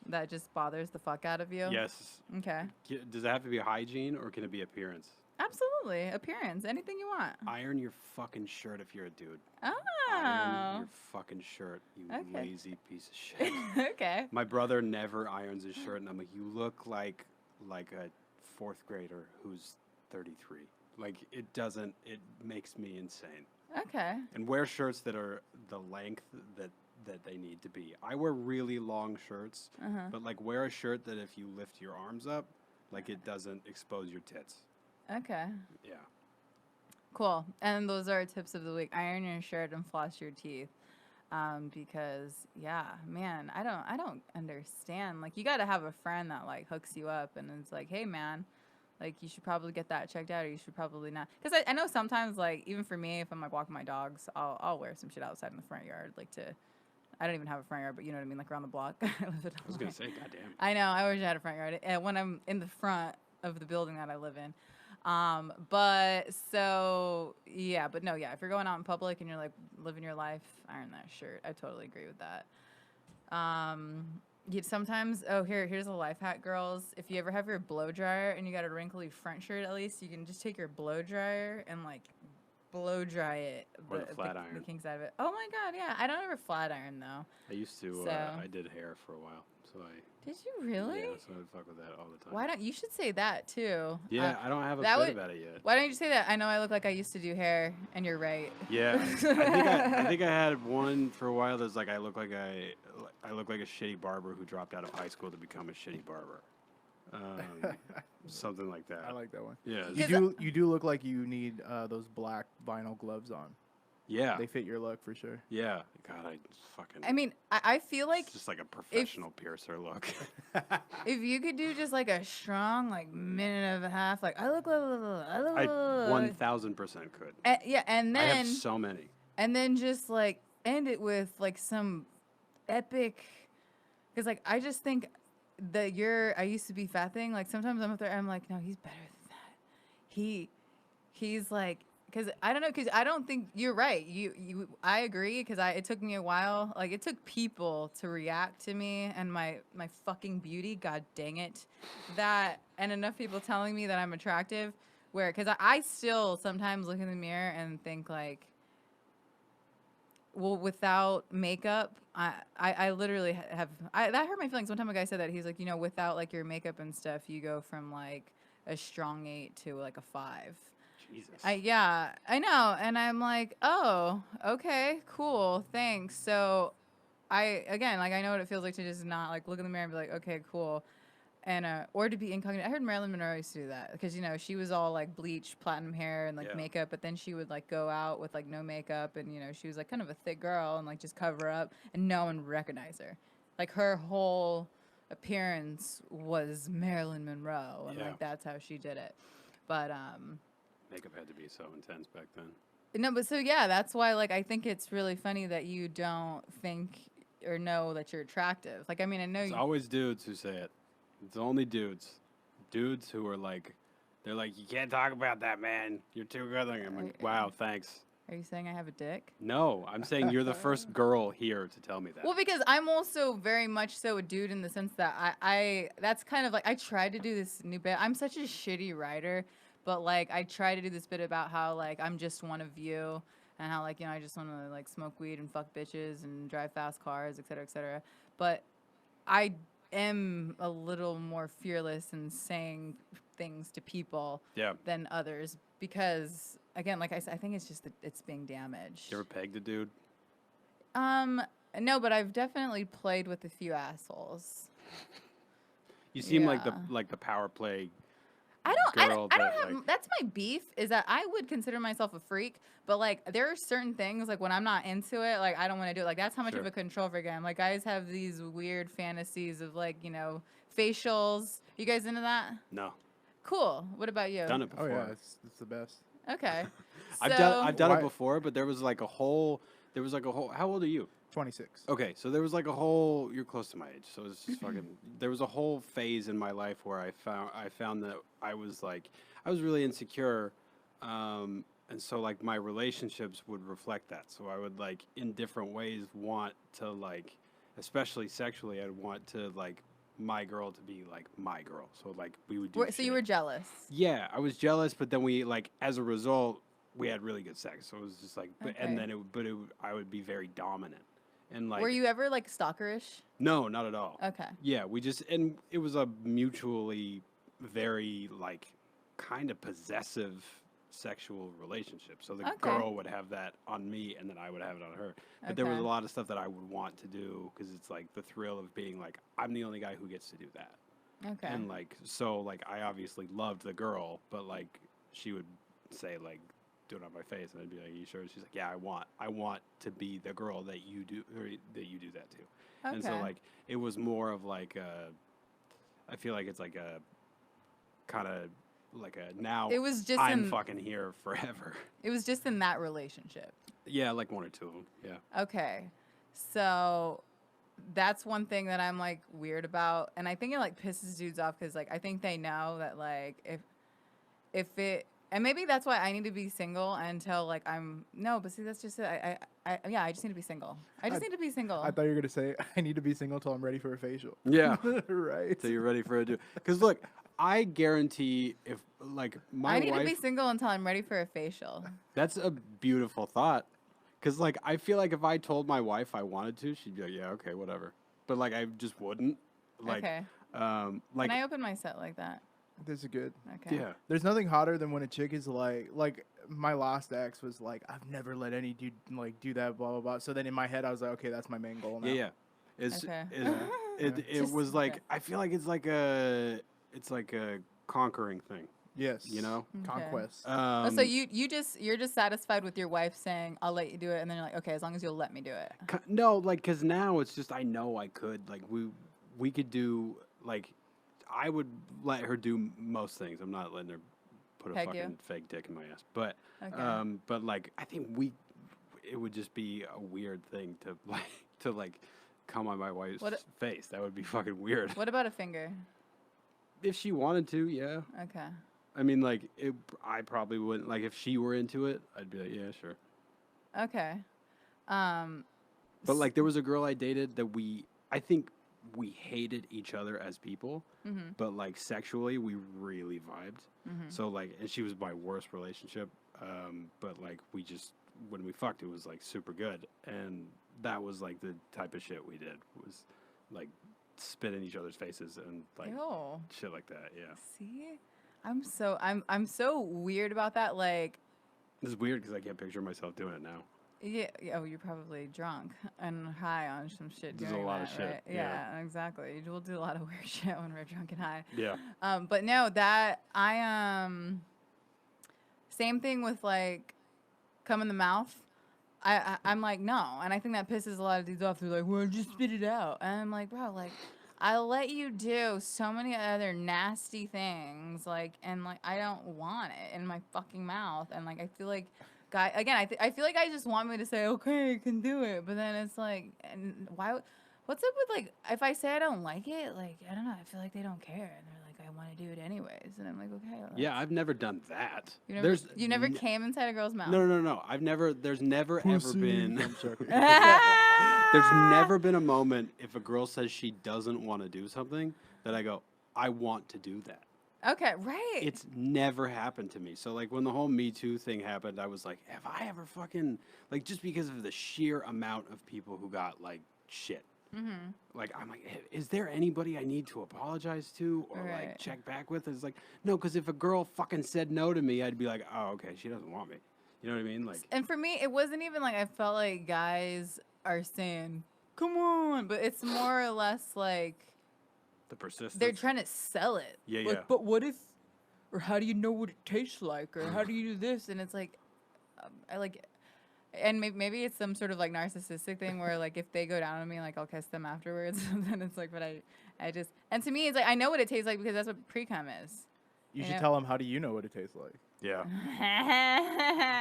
that just bothers the fuck out of you? Yes. Okay. Does it have to be hygiene or can it be appearance? Absolutely. Appearance. Anything you want. Iron your fucking shirt if you're a dude. Oh. Iron your fucking shirt, you Okay. lazy piece of shit. Okay. My brother never irons his shirt, and I'm like, you look like a fourth grader who's 33. Like it makes me insane. Okay. And wear shirts that are the length that they need to be. I wear really long shirts, but like wear a shirt that if you lift your arms up, like it doesn't expose your tits. Okay. Yeah. Cool. And those are our tips of the week. Iron your shirt and floss your teeth. Because yeah, man, I don't understand. Like you got to have a friend that like hooks you up and it's like, hey man, like you should probably get that checked out or you should probably not. Because I know sometimes like even for me, if I'm like walking my dogs, I'll wear some shit outside in the front yard, like I don't even have a front yard, but you know what I mean, like around the block. I was gonna say, goddamn. I know. I wish I had a front yard. When I'm in the front of the building that I live in. But so yeah, but no, yeah. If you're going out in public and you're like living your life, iron that shirt. I totally agree with that. Sometimes, here's a life hack, girls. If you ever have your blow dryer and you got a wrinkly front shirt, at least you can just take your blow dryer and like blow dry it. Or the flat iron. The kinks out of it. Oh my god, yeah. I don't ever flat iron though. I used to. So. I did hair for a while, so I. Did you really? Yeah, so I'd fuck with that all the time. Why don't you should say that too? Yeah, I don't have a that bit would- about it yet. Why don't you say that? I know I look like I used to do hair, and you're right. Yeah, I think I had one for a while. That's like I look like a shitty barber who dropped out of high school to become a shitty barber. Something like that. I like that one. Yeah. You do look like you need those black vinyl gloves on. Yeah. They fit your look for sure. Yeah. God, I fucking. I mean, I feel like It's just like a professional piercer look. if you could do just like a strong like minute and a half, like I look, I 1000% could. yeah, and I then have so many. and then just like end it with like some epic, because like I just think that I used to be fat thing. Like sometimes I'm up there, I'm like, no, he's better than that. He's like because I don't know, because I don't think you're right. I agree, because it took me a while. Like, it took people to react to me and my fucking beauty. God dang it, and enough people telling me that I'm attractive. Because I still sometimes look in the mirror and think like, well, without makeup, I literally that hurt my feelings. One time a guy said that, he's like, without like your makeup and stuff, you go from like a strong 8 to like a 5. Jesus. Yeah, I know. And I'm like, oh, okay, cool, thanks. So again, like, I know what it feels like to just not like look in the mirror and be like, okay, cool. And or to be incognito. I heard Marilyn Monroe used to do that, because she was all like bleach, platinum hair, and like makeup, but then she would like go out with like no makeup, and she was like kind of a thick girl and like just cover up, and no one would recognize her. Like, her whole appearance was Marilyn Monroe, and like that's how she did it. But makeup had to be so intense back then. no, but so yeah, that's why like I think it's really funny that you don't think or know that you're attractive. Like, I mean, I know It's always dudes who say it. It's only dudes. Dudes who are like, they're like, you can't talk about that, man. You're too good. I'm like, wow, thanks. Are you saying I have a dick? No, I'm saying you're the first girl here to tell me that. Well, because I'm also very much so a dude, in the sense that I that's kind of like, I tried to do this new bit. I'm such a shitty writer, but like I try to do this bit about how like I'm just one of you, and how like, I just want to like smoke weed and fuck bitches and drive fast cars, et cetera, et cetera. But I am a little more fearless in saying things to people than others, because again, like I said, I think it's just that it's being damaged. You ever pegged a dude? No, but I've definitely played with a few assholes. You seem like the power play. I don't have. That's my beef, is that I would consider myself a freak, but like there are certain things like when I'm not into it, like I don't want to do it. Like, that's how much of a control freak I am. Like, guys have these weird fantasies of like, facials. You guys into that? No. Cool. What about you? Done it before. Oh yeah, it's the best. Okay. I've done it before, but there was like a whole. How old are you? 26. Okay, so there was like a whole. You're close to my age, so it's just fucking. There was a whole phase in my life where I found that I was really insecure, and so like my relationships would reflect that. So I would like in different ways want to like, especially sexually, I'd want to like my girl to be like my girl. So like we would do. So you were jealous? Yeah, I was jealous, but then we like as a result we had really good sex. So it was just like, and then I would be very dominant. And like, were you ever like stalkerish? No, not at all. Okay. Yeah, and it was a mutually very like kind of possessive sexual relationship. So the girl would have that on me, and then I would have it on her. But there was a lot of stuff that I would want to do, because it's like the thrill of being like, I'm the only guy who gets to do that. Okay. And like, so like I obviously loved the girl, but like she would say like, do it on my face, and I'd be like, "Are you sure?" She's like, "Yeah, I want to be the girl that you do, or that you do that to." Okay. And so like it was more of like I feel like it's like a kind of like a now. It was just I'm fucking here forever. It was just in that relationship. Yeah, like one or two of them. Yeah. Okay, so that's one thing that I'm like weird about, and I think it like pisses dudes off, because like I think they know that like if it. And maybe that's why I need to be single until like but see, that's just it. I just need to be single. I just need to be single. I thought you were gonna say I need to be single till I'm ready for a facial. Yeah. Right. So you're ready for a dude. Because look, I guarantee if like I need to be single until I'm ready for a facial. That's a beautiful thought. Because like I feel like if I told my wife I wanted to, she'd be like, yeah, okay, whatever. But like I just wouldn't. Like, okay. Like, can I open my set like that? This is good. Okay. Yeah. There's nothing hotter than when a chick is like my last ex was like, I've never let any dude like do that, blah blah blah. So then in my head I was like, okay, that's my main goal now. Yeah. It was like I feel like it's like a conquering thing. Yes. You know? Okay. Conquest. So you're just satisfied with your wife saying, I'll let you do it, and then you're like, okay, as long as you'll let me do it. No, like, because now it's just I know I could. Like we could do like. I would let her do most things. I'm not letting her put a fucking fake dick in my ass. But but like I think it would just be a weird thing to come on my wife's face. That would be fucking weird. What about a finger? If she wanted to, yeah. Okay. I mean, like, I probably wouldn't. Like, if she were into it, I'd be like, yeah, sure. Okay. But, like, there was a girl I dated that I think we hated each other as people, but, like, sexually, we really vibed. So, like, and she was my worst relationship. But, like, when we fucked, it was, like, super good. And that was, like, the type of shit we did was, like, spit in each other's faces and, like, Ew. shit like that, yeah. See? I'm so weird about that. Like, This is weird because I can't picture myself doing it now. yeah. Oh, you're probably drunk and high on some shit. There's a doing lot of that, shit, right? yeah. Yeah, exactly. We'll do a lot of weird shit when we're drunk and high. Yeah. But no, that same thing with like cum in the mouth. I'm like, no, and I think that pisses a lot of dudes off. They're like, well, just spit it out, and I'm like, bro, like, I let you do so many other nasty things, like, and like, I don't want it in my fucking mouth, and like, I feel like, I feel like guys just want me to say, okay, I can do it, but then it's like, and why? What's up with like, if I say I don't like it, like, I don't know, I feel like they don't care, and they're like, I want to do it anyways, and I'm like, okay. Well, Yeah, I've never done that. you never came inside a girl's mouth. No. There's never ever been. I'm sorry. There's never been a moment if a girl says she doesn't want to do something that I go, I want to do that. Okay, right. It's never happened to me. So, like, when the whole Me Too thing happened, I was like, have I ever fucking, like, just because of the sheer amount of people who got, like, shit. Like, I'm like, is there anybody I need to apologize to or, like, check back with? It's like, no, because if a girl fucking said no to me, I'd be like, oh, okay, she doesn't want me. You know what I mean? Like, and for me, it wasn't even like I felt like guys are saying, come on, but it's more or less like the persistence. they're trying to sell it. Yeah, like, yeah. But what if, or how do you know what it tastes like, or how do you do this? And it's like, I like, and maybe it's some sort of like narcissistic thing where like if they go down on me, like I'll kiss them afterwards. Then it's like, but I just, and to me, it's like I know what it tastes like because that's what pre-cum is. You should tell them, how do you know what it tastes like? Yeah.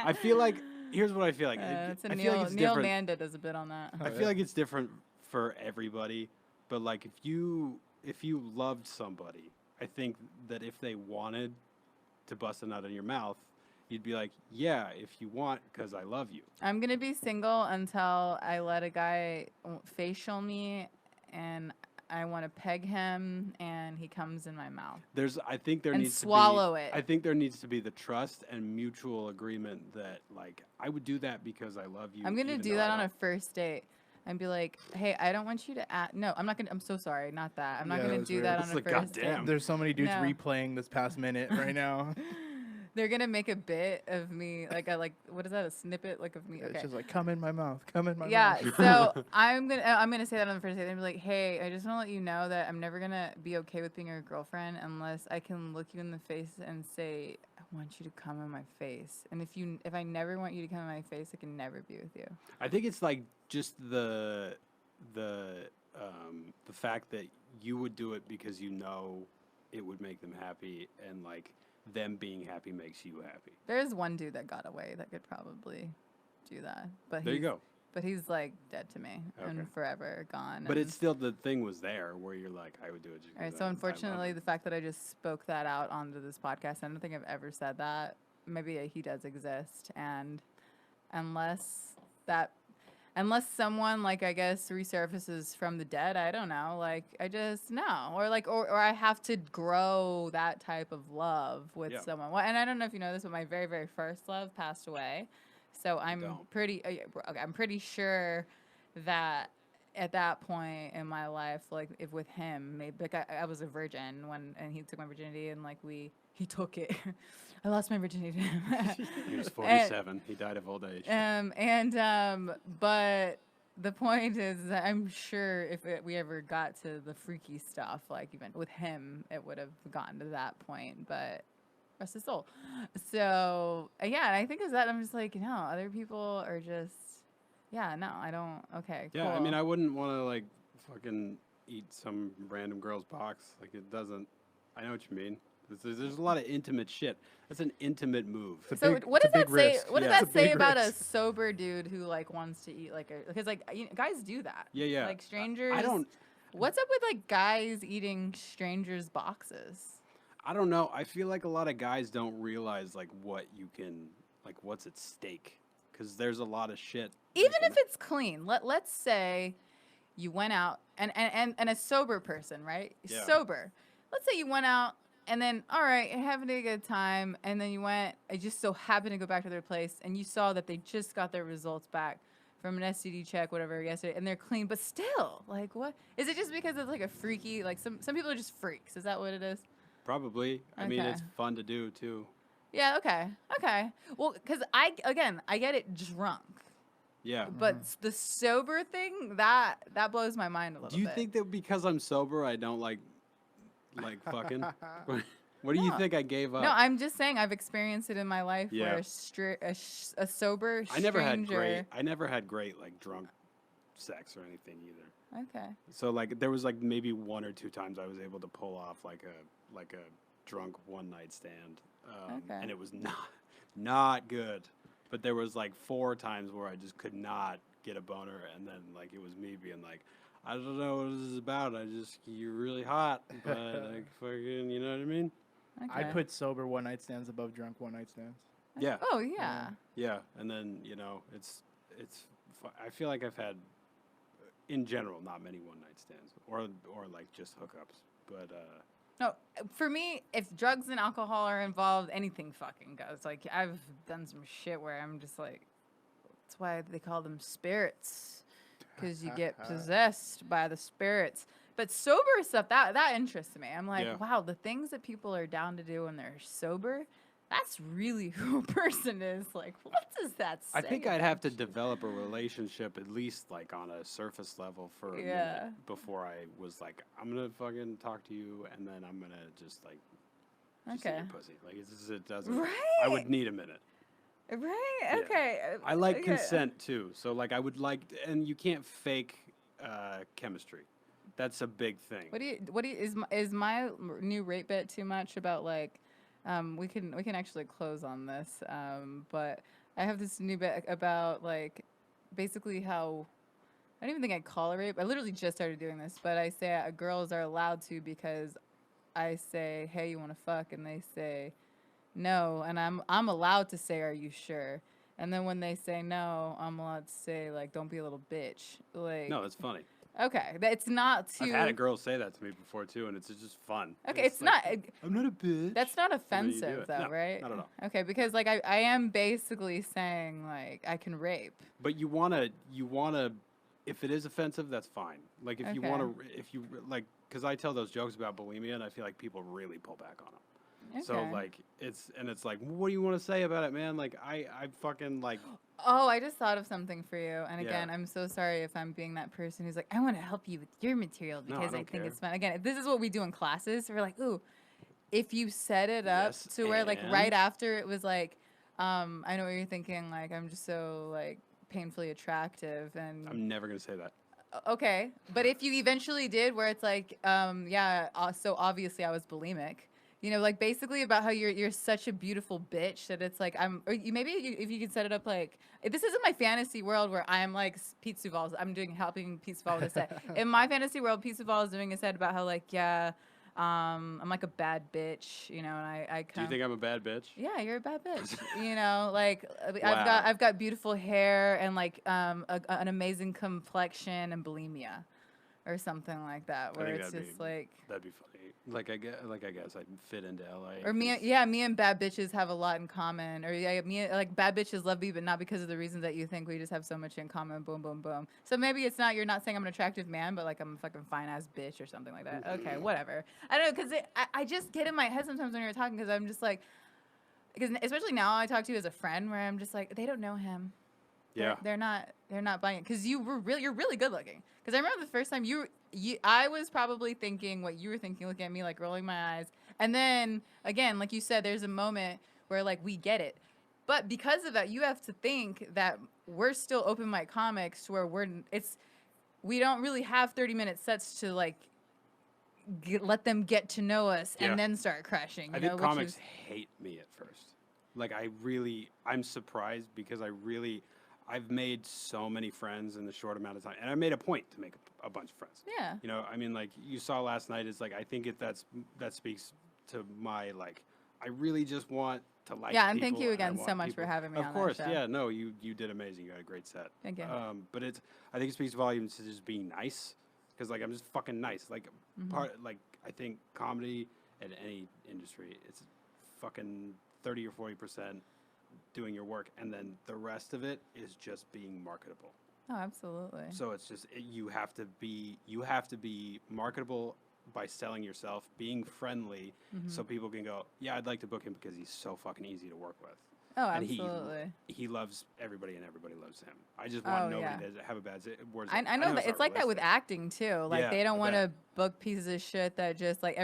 I feel like, here's what I feel like. I feel like it's Neil different. Nanda does a bit on that. I feel like it's different for everybody, but like if you loved somebody, I think that if they wanted to bust a nut in your mouth, you'd be like, yeah, if you want, because I love you. I'm going to be single until I let a guy facial me and I want to peg him and he comes in my mouth. I think there and needs swallow to be, it. I think there needs to be the trust and mutual agreement that, like, I would do that because I love you. I'm going to do that on a first date. And be like, hey, I don't want you to no, I'm not going to, I'm so sorry, not that. I'm not going to do that on a first date. There's so many dudes replaying this past minute right now. They're going to make a bit of me, like, what is that, a snippet, like, of me? Okay. It's just like, come in my mouth, come in my mouth. Yeah, so I'm gonna say that on the first date and be like, hey, I just want to let you know that I'm never going to be okay with being your girlfriend unless I can look you in the face and say, I want you to come in my face. And if I never want you to come in my face, I can never be with you. I think it's like just the fact that you would do it because you know it would make them happy, and like them being happy makes you happy. There's one dude that got away that could probably do that, but there you go. But he's like dead to me and forever gone. But it's still, the thing was there where you're like, I would do it. Just all right. So unfortunately, the fact that I just spoke that out onto this podcast, I don't think I've ever said that. Maybe he does exist, and unless someone, like, I guess, resurfaces from the dead, I don't know. Like, I just know. Or, like, or I have to grow that type of love with someone. Well, and I don't know if you know this, but my very, very first love passed away. So I'm pretty sure that at that point in my life, like, if with him, maybe, like, I was a virgin and he took my virginity, and, like, he took it. I lost my virginity to him. He was 47. He died of old age. But the point is that I'm sure if we ever got to the freaky stuff, like even with him, it would have gotten to that point. But rest his soul. So yeah, and I think is that I'm just like, no, other people are just, no, I don't. Okay, yeah, cool. I mean, I wouldn't want to like fucking eat some random girl's box. Like, it doesn't. I know what you mean. There's a lot of intimate shit. That's an intimate move. So what does that say? What does that say about a sober dude who like wants to eat like a? Because like guys do that. Yeah, yeah. Like strangers. I don't. What's up with like guys eating strangers' boxes? I don't know. I feel like a lot of guys don't realize like what you can, like what's at stake, because there's a lot of shit. Even if it's clean, let's say you went out and a sober person, right? Yeah. Sober. Let's say you went out and then, all right, having a good time, and then you went, it just so happened to go back to their place, and you saw that they just got their results back from an STD check, whatever, yesterday, and they're clean, but still, like, what? Is it just because it's like a freaky, like some people are just freaks? Is that what it is? Probably. I mean, Okay. it's fun to do too. Yeah, okay. Well, because I get it drunk. Yeah. But the sober thing, that blows my mind a little bit. Do you think that because I'm sober, I don't like fucking? What do you No. think I gave up? No, I'm just saying I've experienced it in my life Yeah. where a sober stranger. I never had great like drunk sex or anything either. Okay. So like there was like maybe 1 or 2 times I was able to pull off like a drunk one night stand, Okay. and it was not good. But there was like 4 times where I just could not get a boner, and then like it was me being like, I don't know what this is about. You're really hot, but like fucking, you know what I mean? Okay. I'd put sober one night stands above drunk one night stands. Yeah. Oh yeah. Yeah, and then I feel like I've had, in general, not many one night stands or like just hookups, but No, for me, if drugs and alcohol are involved, anything fucking goes. Like I've done some shit where I'm just like, that's why they call them spirits, because you get possessed by the spirits. But sober stuff, that interests me. I'm like, Yeah. wow, the things that people are down to do when they're sober, that's really who a person is. Like, what does that say? I think I'd have to about you? develop a relationship at least like on a surface level for a Yeah. minute before I was like, I'm gonna fucking talk to you, and then I'm gonna just like just eat Okay. your pussy. Like it doesn't. Right. I would need a minute. Right? Yeah. Okay. I like Okay. consent too. So like I would like, and you can't fake chemistry. That's a big thing. What do you is my new rate bit too much about like we can actually close on this but I have this new bit about like basically how I don't even think I call it rape. I literally just started doing this, but I say girls are allowed to because I say, "Hey, you want to fuck?" and they say no, and I'm allowed to say, "Are you sure?" And then when they say no, I'm allowed to say like, "Don't be a little bitch." Like No, it's funny. okay, it's not too. I've had a girl say that to me before too, and it's just fun. Okay, it's like, not. I'm not a bitch. That's not And then you do offensive it. though, No, right? not at all. Okay, because like I am basically saying like I can rape. But you wanna, if it is offensive, that's fine. Like if you Okay. wanna, if you like, because I tell those jokes about bulimia, and I feel like people really pull back on them. So Okay. like it's like, what do you want to say about it, man? Like I fucking like. Oh, I just thought of something for you. And Yeah. again, I'm so sorry if I'm being that person who's like, I want to help you with your material No, I because I don't think care. it's fun. Again, if this is what we do in classes, we're like, ooh, if you set it up Yes, to where like and? right after it was like, I know what you're thinking, like I'm just so like painfully attractive and I'm never gonna say that. okay, but if you eventually did, where it's like, so obviously I was bulimic, you know, like basically about how you're such a beautiful bitch that it's like or if you could set it up like this isn't my fantasy world where I'm like Pete Souvall, helping Pete Souvall with a set. In my fantasy world, Pete Souvall is doing a set about how like I'm like a bad bitch, you know, and I Do you think I'm a bad bitch? yeah, you're a bad bitch. You know, like Wow. I've got beautiful hair and like an amazing complexion and bulimia, or something like that, I where think it's just like. that'd be funny. Like I guess I'd fit into LA. Or me 'cause- and bad bitches have a lot in common. Or yeah, me like bad bitches love me, but not because of the reasons that you think. We just have so much in common. Boom, boom, boom. So maybe it's not. You're not saying I'm an attractive man, but like I'm a fucking fine ass bitch or something like that. Okay, whatever. I don't know, because I just get in my head sometimes when you're talking, because I'm just like, because especially now I talk to you as a friend, where I'm just like, they don't know him. Yeah. They're not buying it because you're really good looking. Because I remember the first time I was probably thinking what you were thinking, looking at me like rolling my eyes, and then again, like you said, there's a moment where like we get it, but because of that, you have to think that we're still open mic comics where we don't really have 30-minute sets to like let them get to know us Yeah. and then start crushing. I You know, think which comics is- hate me at first. Like I'm surprised because I've made so many friends in the short amount of time, and I made a point to make a bunch of friends. yeah. You know, I mean, like you saw last night is like I think that speaks to my like. I really just want to like. Yeah, and people, thank you I again so want much people. for having me Of on course, that show. yeah. No, you did amazing. You had a great set. Thank you. But I think it speaks volumes to just being nice, because like I'm just fucking nice. Like I think comedy and any industry, it's fucking 30 or 40% doing your work, and then the rest of it is just being marketable. Oh, absolutely. So it's just you have to be marketable by selling yourself, being friendly, so people can go, yeah, I'd like to book him because he's so fucking easy to work with. Oh, And absolutely. he loves everybody and everybody loves him. I just want nobody to have a bad word. I know that it's like that with acting too. Like Yeah, they don't I want to bet. book pieces of shit that just like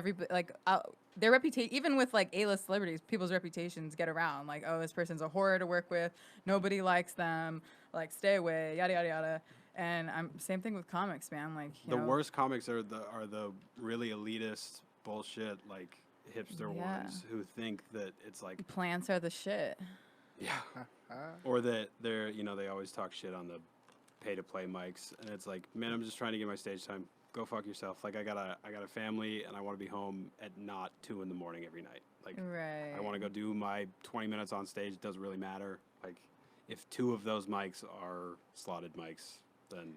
their reputation. Even with like A-list celebrities, people's reputations get around. Like, oh, this person's a horror to work with. Nobody likes them. Like, stay away. Yada yada yada. And same thing with comics, man. Like The worst comics are the really elitist bullshit like hipster ones who think that it's like plants are the shit. Yeah. Or that they're, they always talk shit on the pay to play mics, and it's like, man, I'm just trying to get my stage time. Go fuck yourself. Like I got a family, and I want to be home at not 2 a.m. every night. Like right. I want to go do my 20 minutes on stage. It doesn't really matter. Like if 2 of those mics are slotted mics, then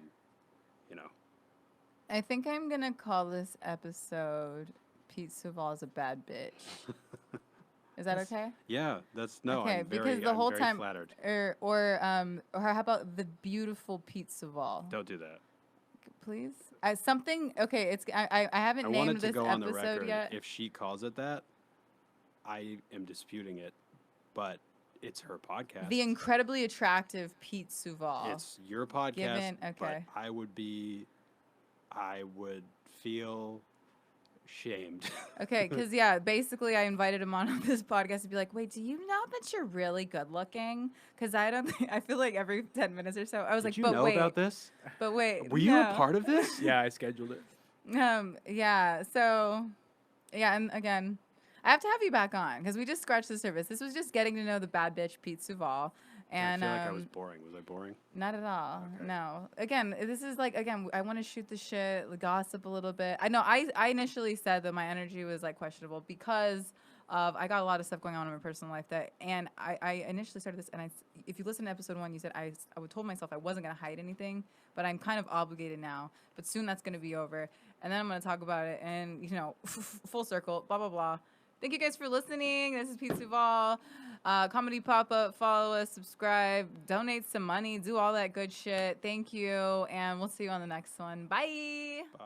I think I'm gonna call this episode "Pete Souvall is a bad bitch." Is that okay? Yeah, that's no. Okay, I'm very, because the whole very time, flattered. or how about the beautiful Pete Souvall? Don't do that. Please. Something. Okay, it's I haven't I named wanted to this go on the episode record. yet. If she calls it that, I am disputing it, but it's her podcast. The incredibly attractive Pete Souvall. It's your podcast. Okay. But I would feel shamed. Okay, because basically I invited him on this podcast to be like, wait, do you know that you're really good looking? Because I feel like every 10 minutes or so I was Did like, you but know wait, about this? but wait, Were you no. a part of this? Yeah, I scheduled it. Yeah. So, yeah, and again, I have to have you back on because we just scratched the surface. This was just getting to know the bad bitch Pete Souvall. And I feel like I was boring. Was I boring? Not at all. Okay. No. Again, this is like I want to shoot the shit, gossip a little bit. I know I initially said that my energy was like questionable because of I got a lot of stuff going on in my personal life and I initially started this and if you listen to episode 1, you said I would told myself I wasn't gonna hide anything, but I'm kind of obligated now. But soon that's gonna be over, and then I'm gonna talk about it and full circle, blah blah blah. Thank you guys for listening. This is Pete Souvall. Comedy Pop-Up. Follow us, subscribe, donate some money, do all that good shit. Thank you, and we'll see you on the next one. Bye. Bye.